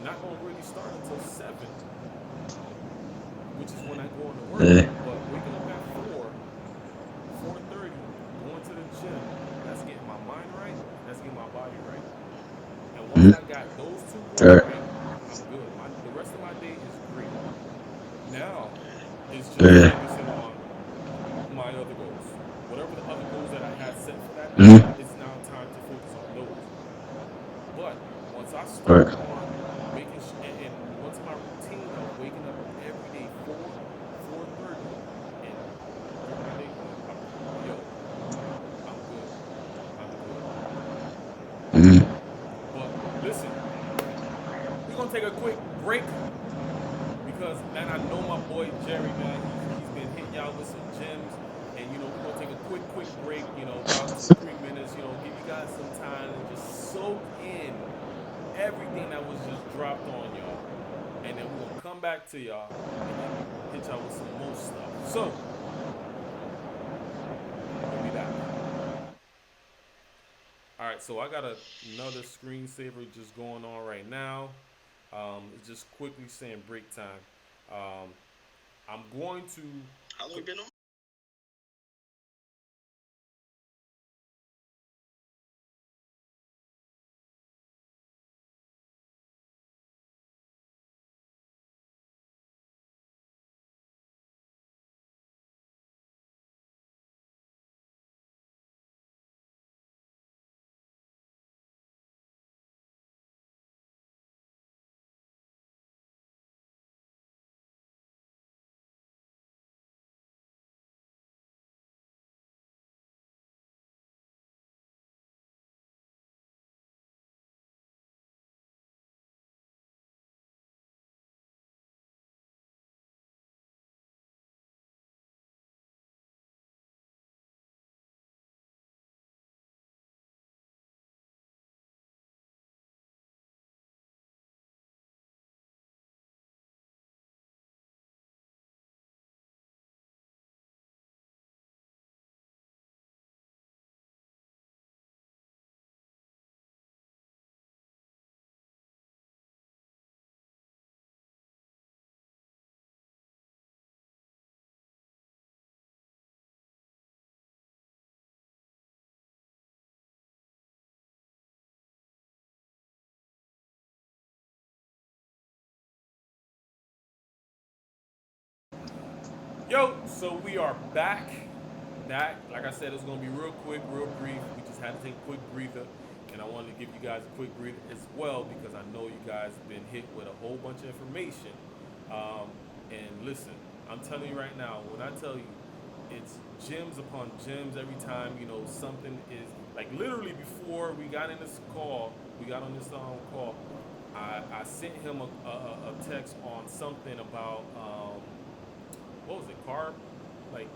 not going to really start until 7, which is when I go into work. Yeah. But waking up at 4:30, going to the gym, that's getting my mind right and that's getting my body right. And once Mm. I got those two going Right. right, I'm good. The rest of my day is great. Now it's just Yeah. focusing on my other goals. Whatever the other goals that I had set for that day, Mm. it's now time to focus on those. But once I start Right. on and once my routine of waking up every day 4:30 and get my day going, I'm good. I'm good. Mm. But listen, we're gonna take a quick break because man, I know my boy Jerry, man, he's been hitting y'all with some gems. And we're gonna take a quick break, about 2 3 minutes, give you guys some time and just soak in everything that was just dropped on y'all. And then we're gonna come back to y'all and then hit y'all with some more stuff. So we'll be back. All right, so I got another screensaver just going on right now. It's just quickly saying break time. Um, I'm going to. How long you been on? Yo, so we are back. Like I said, it's gonna be real quick, real brief. We just had to take a quick breather, and I wanted to give you guys a quick breather as well because I know you guys have been hit with a whole bunch of information. Um, and listen, I'm telling you right now, when I tell you, it's gems upon gems every time. You know, something is like literally before we got in this call, we got on this call. I sent him a text on something about what was it, carb, like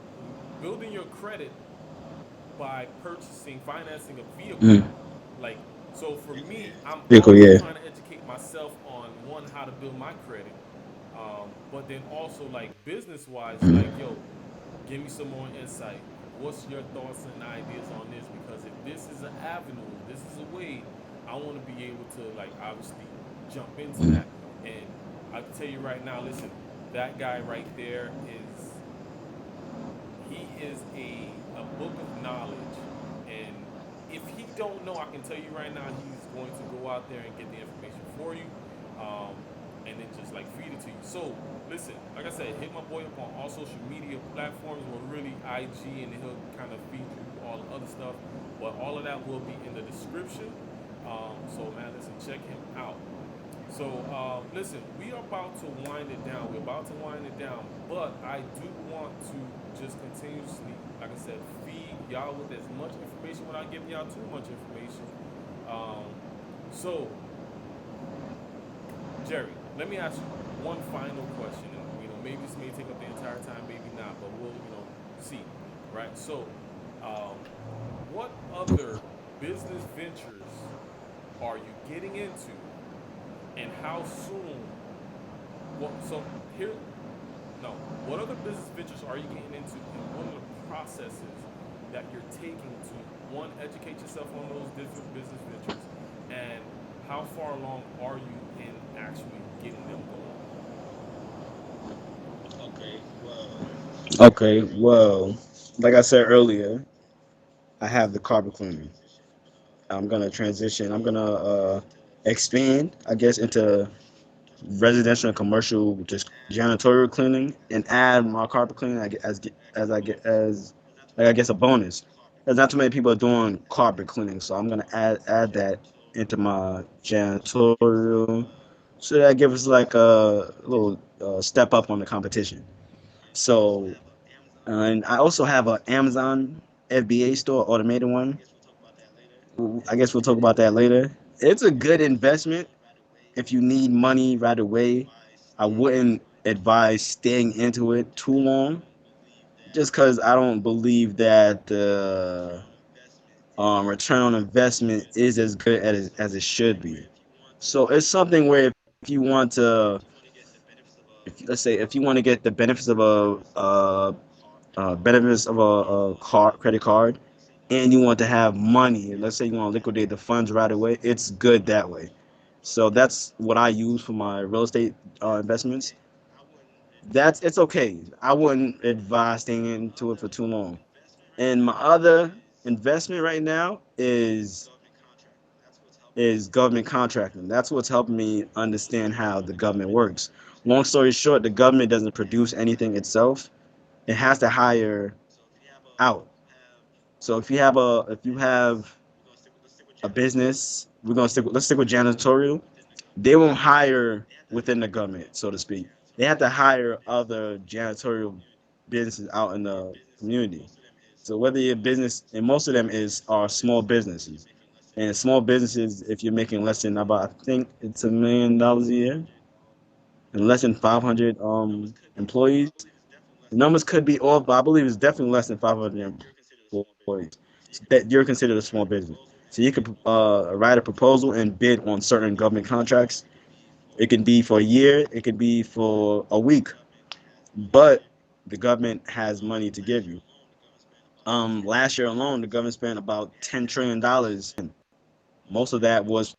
building your credit by purchasing, financing a vehicle. Mm. Like, so for me, I'm Vehicle, always yeah. trying to educate myself on one, how to build my credit, but then also like business wise, like, Mm. yo, give me some more insight. What's your thoughts and ideas on this? Because if this is an avenue, this is a way, I want to be able to like obviously jump into Mm. that. And I can tell you right now, listen, that guy right there is he is a book of knowledge, and if he don't know, I can tell you right now, he's going to go out there and get the information for you, um, and then just like feed it to you. So listen, like I said, hit my boy up on all social media platforms, or really IG, and he'll kind of feed you all the other stuff, but all of that will be in the description. So man, listen, check him out. So listen, we are about to wind it down. We're about to wind it down, but I do want to just continuously, like I said, feed y'all with as much information without giving y'all too much information. Um, so, Jerry, let me ask you one final question, and maybe this may take up the entire time, maybe not, but we'll see, right? So, um, what other business ventures are you getting into, and how soon? What so here? No. What other business ventures are you getting into, and what are the processes that you're taking to one, educate yourself on those different business ventures, and how far along are you in actually getting them going? Okay, well, like I said earlier, I have the carpet cleaning. I'm gonna transition. I'm gonna expand, I guess, into residential and commercial, just janitorial cleaning, and add my carpet cleaning as I get as like I guess a bonus. There's not too many people are doing carpet cleaning, so I'm gonna add that into my janitorial, so that gives us like a little step up on the competition. So, and I also have an Amazon FBA store, automated one. I guess we'll talk about that later. It's a good investment if you need money right away. I wouldn't advise staying into it too long, just because I don't believe that the return on investment is as good as it should be. So it's something where if you want to, let's say, if you want to get the benefits of a credit card, and you want to have money, let's say you want to liquidate the funds right away, it's good that way. So that's what I use for my real estate investments. That's it's okay. I wouldn't advise staying into it for too long. And my other investment right now is government contracting. That's what's helping me understand how the government works. Long story short, the government doesn't produce anything itself. It has to hire out. So if you have a business, let's stick with janitorial. They won't hire within the government, so to speak. They have to hire other janitorial businesses out in the community. So whether your business, and most of them are small businesses, and small businesses, if you're making less than about, I think it's $1 million a year, and less than 500 employees. The numbers could be off, but I believe it's definitely less than 500 employees. So that you're considered a small business. So you could write a proposal and bid on certain government contracts. It can be for a year, it could be for a week, but the government has money to give you. Last year alone, the government spent about $10 trillion. Most of that was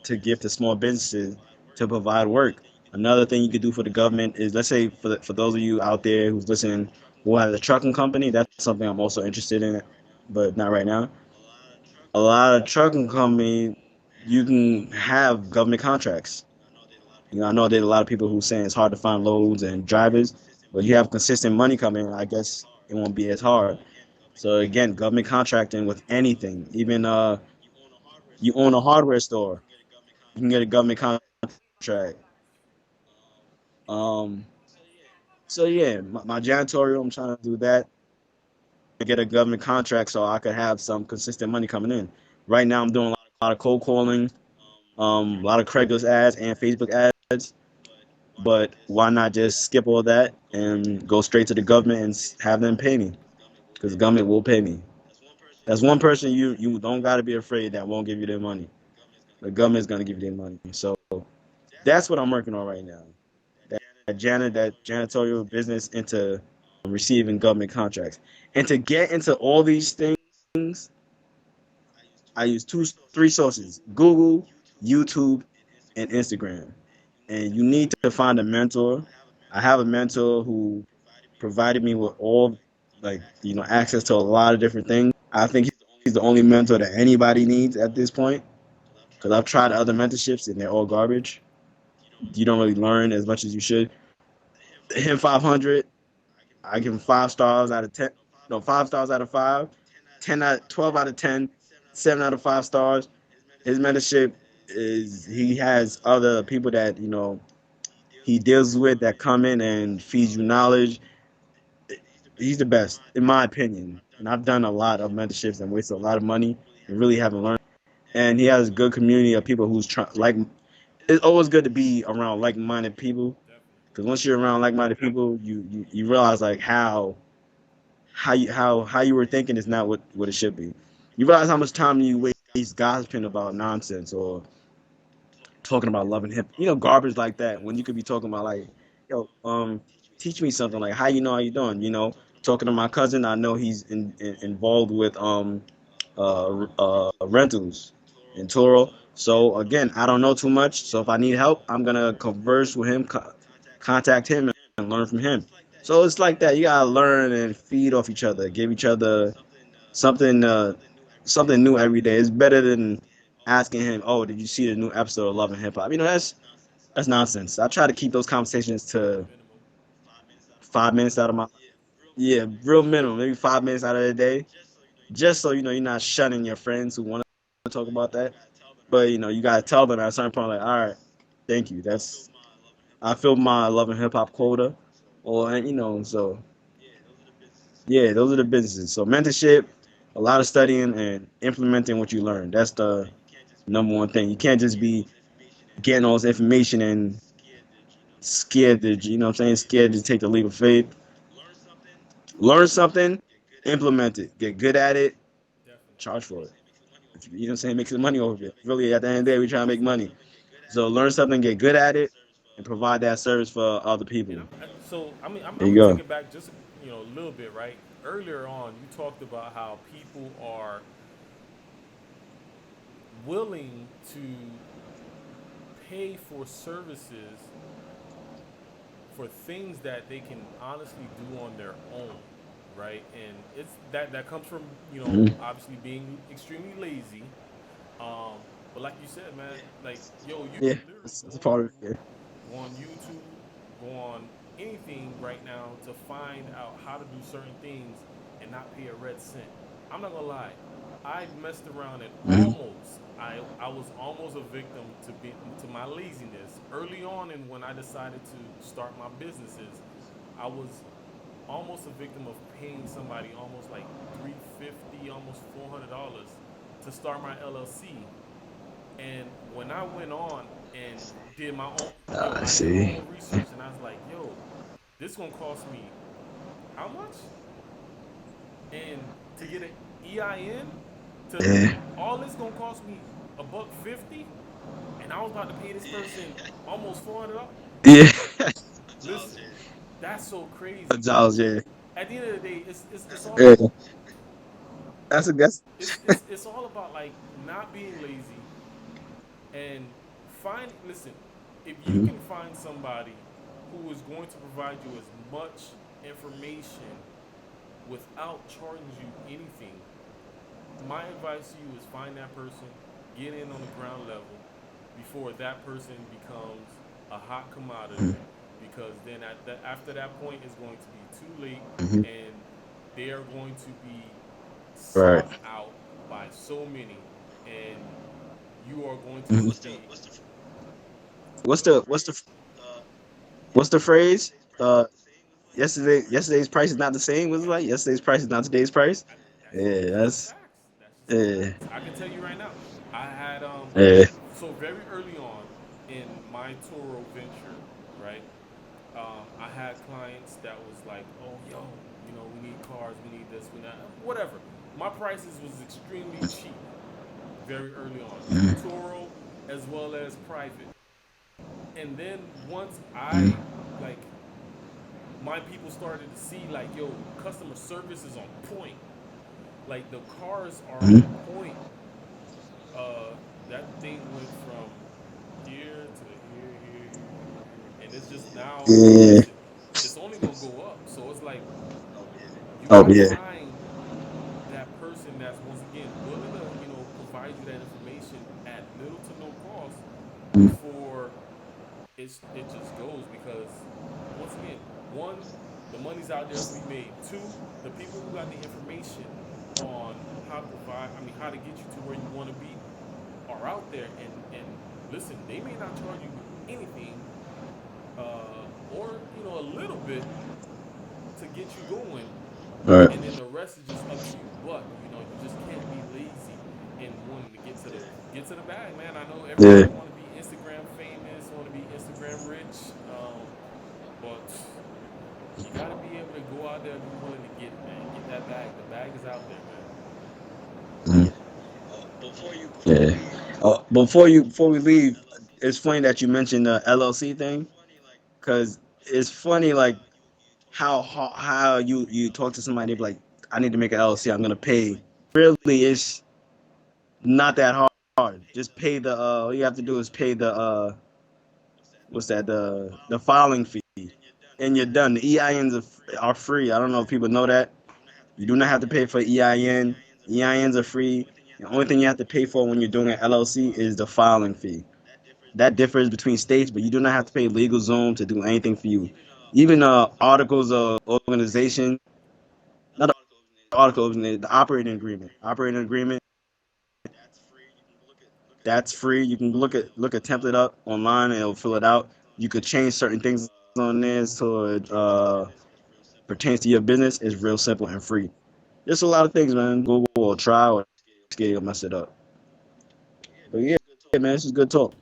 to give to small businesses to provide work. Another thing you could do for the government is, let's say, for those of you out there who's listening who has a trucking company, that's something I'm also interested in, but not right now. A lot of trucking company, you can have government contracts. I know there's a lot of people who saying it's hard to find loads and drivers, but you have consistent money coming. I guess it won't be as hard. So again, government contracting with anything, even you own a hardware store, you can get a government contract. Um, so yeah, my janitorial, I'm trying to do that to get a government contract so I could have some consistent money coming in. Right now, I'm doing a lot of cold calling, a lot of Craigslist ads and Facebook ads. But why not just skip all that and go straight to the government and have them pay me? Because the government will pay me. That's one person you don't got to be afraid that won't give you their money. The government's gonna give you their money. So that's what I'm working on right now. That janitorial business into receiving government contracts. And to get into all these things, I use three sources: Google, YouTube, and Instagram. And you need to find a mentor. I have a mentor who provided me with all access to a lot of different things. I think he's the only mentor that anybody needs at this point because I've tried other mentorships and they're all garbage. You don't really learn as much as you should. Him 500, I give him 5 stars out of 10. No, 5 stars out of 5. 12 out of 10. 7 out of 5 stars. His mentorship is he has other people that he deals with that come in and feeds you knowledge. He's the best in my opinion. And I've done a lot of mentorships and wasted a lot of money and really haven't learned. And he has a good community of people who's trying like. It's always good to be around like-minded people because once you're around like-minded people, you realize like how you were thinking is not what it should be. You realize how much time you waste gossiping about nonsense or talking about love and hip, garbage like that. When you could be talking about like, yo, teach me something like how you doing. Talking to my cousin, I know he's involved with rentals in Toro. So again, I don't know too much. So if I need help, I'm gonna converse with him, contact him, and learn from him. So it's like that. You gotta learn and feed off each other, give each other something something new every day. It's better than asking him, "Oh, did you see the new episode of Love and Hip Hop?" That's nonsense. I try to keep those conversations to Minimum. 5 minutes out of my real minimum, maybe 5 minutes out of the day, just so you're not shunning your friends who want to talk about that. But you gotta tell them at a certain point, like, all right, thank you. I filled my Love and Hip Hop quota, or so yeah, those are the businesses. So mentorship, a lot of studying and implementing what you learn. That's the number one thing. You can't just be getting all this information and scared to, what I'm saying, scared to take the leap of faith. Learn something, implement it, get good at it, Definitely. charge for it. You know what I'm saying? Make some money over it. Really, at the end of the day, we try to make money. So learn something, get good at it, and provide that service for other And people. so I mean, There I'm you gonna take go. it back just a little bit, right? Earlier on, you talked about how people are willing to pay for services for things that they can honestly do on their own, right? And it's that comes from Mhm. obviously being extremely lazy. Um, but like you said, man, like yo, you Yeah, can literally that's a part of it. go on YouTube, go on anything right now to find out how to do certain things and not pay a red cent. I'm not gonna lie, I messed around and Mhm. I was almost a victim to my laziness early on, and when I decided to start my businesses, I was almost a victim of paying somebody almost like 350, almost $400 to start my LLC. And when I went on and did my own, I I did my see. own research, and I was like, yo, this gonna cost me how much? And to get an EIN, to Yeah. all this gonna cost me a buck 50, and I was about to pay this person almost $400. Yeah. Listen, that's so crazy. But $100. Yeah. at the end of the day, it's all Yeah. That's it's all about like not being lazy and listen, if you Mhm. can find somebody who is going to provide you as much information without charging you anything, my advice to you is find that person, get in on the ground level before that person becomes a hot commodity, because then after that point it's going to be too late, Mhm. and they are going to be Right. sought out by so many, and you are going to Mhm. just be. What's the phrase? Yesterday's price is not the same. What's it Yes, like? Yesterday's price is not today's price. that's Yeah, just that's facts. That's just the yeah, facts. I can tell you right now. I had yeah. so very early on in my Toro venture, right? I had clients that was like, "Oh, yo, we need cars, we need this, we need that, whatever." My prices was extremely cheap very early on, Mhm. Turo as well as private. And then once Mhm. I like my people started to see like, yo, customer service is on point. Like the cars are on Mhm. point. That thing went from here to here, and it's just now. Yeah. Listen, it's only gonna go up. So it's like you Oh gotta yeah. find that person that's once again willing to provide you that information at little to no cost Mhm. before it just goes because once again, one, the money's out there to be made. Two, the people who got the information on how to provide, I mean, how to get you to where you want to be, are out there. And listen, they may not charge you anything, or a little bit to get you going, All right. and then the rest is just up to you. But you just can't be lazy in wanting to get to the bag, man. I know Yeah. everybody want to be Instagram famous, want to be Instagram rich, but you got to be able to go out there and be willing to get it, man. Get that bag. The bag is out there, man. Mhm. Yeah. Before we leave, it's funny that you mentioned the LLC thing because it's funny like how you talk to somebody like I need to make an LLC. I'm gonna pay. Really, it's not that hard. Just pay the all you have to do is pay the what's that the filing fee, and you're done. The EINs are free. I don't know if people know that. You do not have to pay for EIN. EINs are free. The only thing you have to pay for when you're doing an LLC is the filing fee. That differs between states, but you do not have to pay LegalZoom to do anything for you. Even articles of organization, not the articles, the operating agreement. Operating agreement, that's free. You can look a template up online and it'll fill it out. You could change certain things on there so it pertains to your business. It's real simple and free. There's a lot of things, man. Google or try or scale, you'll mess it up. But yeah, man, this is good talk.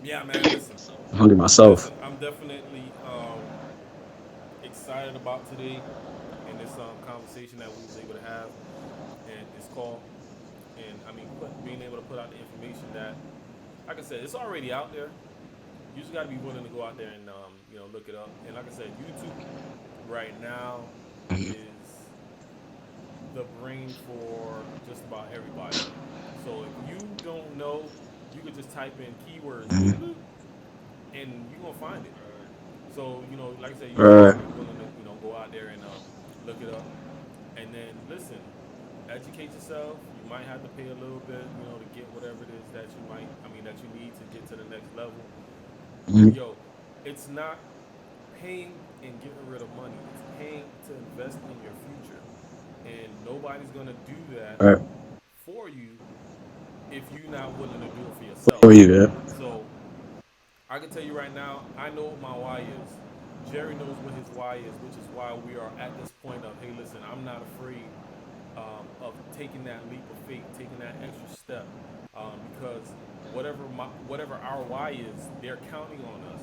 Yeah, man. Listen, I'm hungry myself. listen. I'm definitely excited about today and this conversation that we was able to have and this call. And I mean, being able to put out the information that, like I said, it's already out there. You just got to be willing to go out there and look it up. And like I said, YouTube right now is the brain for just about everybody. So if you don't know, you could just type in keywords, boop, boop, and you're gonna find it. So like I said, you just got to Right. be willing to go out there and look it up. And then listen, educate yourself. You might have to pay a little bit, to get whatever it is that that you need to get to the next level. But Mhm. yo, it's not paying and getting rid of money. It's paying to invest in your future. And nobody's gonna do that Right. for you if you're not willing to do it for For yourself. you, yeah. So I can tell you right now, I know what my why is. Jerry knows what his why is, which is why we are at this point of, hey, listen, I'm not afraid of taking that leap of faith, taking that extra step, because whatever our why is, they're counting on us.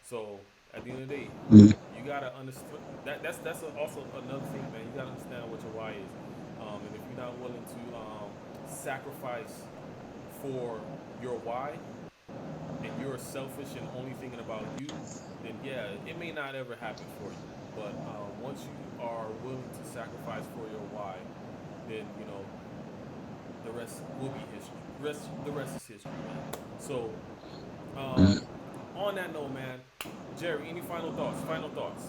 So at the end of the day, Mhm. you gotta understand that's also another thing, man. You gotta understand what your why is, and if you're not willing to sacrifice for your why, and you're selfish and only thinking about you, then yeah, it may not ever happen for you. But once you are willing to sacrifice for your why, then the rest will be history. The rest is history, man. So um, Mhm. on that note, man, Jerry, any final thoughts? Final thoughts.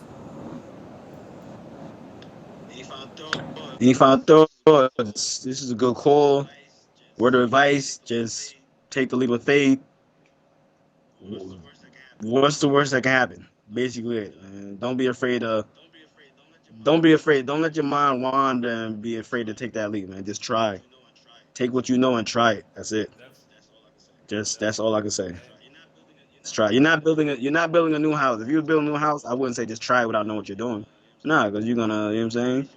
Any final thoughts? This is a good call. Word of advice: just take the leap of faith. What's the worst that can happen? Basically, it. And don't be afraid to Don't be afraid. Don't let your mind wander and be afraid to take that leap, man. Just try. Take what you know and try it. That's it. Just that's all I can say. And Just try. You're not building a new house. If you build a new house, I wouldn't say just try it without knowing what you're doing. Nah, because you're gonna, you know what I'm saying?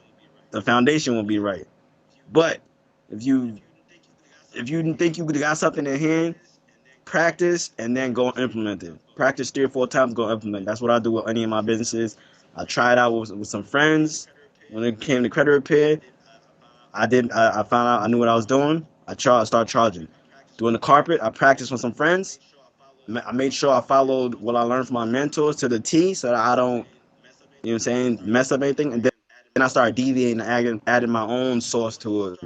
The foundation won't be right. But if you if you think you got something in hand, practice and then go implement it. Practice 3 or 4 times, go implement. That's what I do with any of my businesses. I tried out with some friends. When it came to credit repair, I found out I knew what I was doing. I started charging. Doing the carpet, I practiced with some friends. I made sure I followed what I learned from my mentors to the T so that I don't, you know what I'm saying, mess up anything. And then I started deviating and adding my own sauce to it.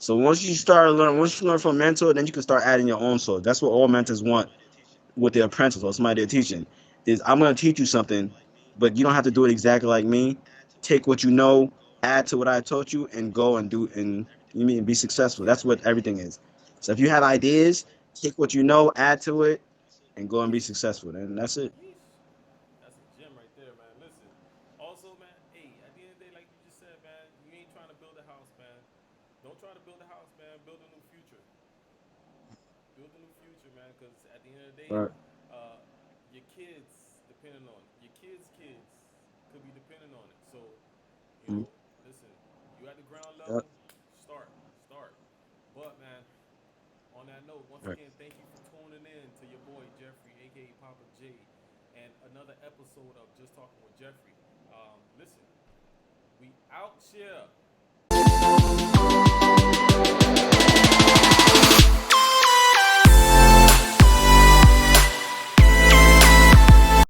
So once you learn from a mentor, then you can start adding your own sauce. That's what all mentors want with their apprentice or somebody they're teaching. Is I'm gonna teach you something, but you don't have to do it exactly like me. Take what you know, add to what I taught you, and go and do and you mean be successful. That's what everything is. So if you have ideas, take what you know, add to it, and go and be successful. Then that's it. yeesh, that's a gem right there, man. Listen, also, man, hey, at the end of the day, like you just said, man, you ain't trying to build a house, man. Don't try to build a house, man. Build a new future. Build a new future, man. Because at the end of the day, Right. your kids depending on it. Your kids could be depending on it. So, you Mm. know, listen, you at the ground Yep. level, start. But man, on that note, once Right. again, thank you for tuning in to your boy Jeffrey, aka Papa J, and another episode of Just Talking with Jeffrey. Listen, we out here.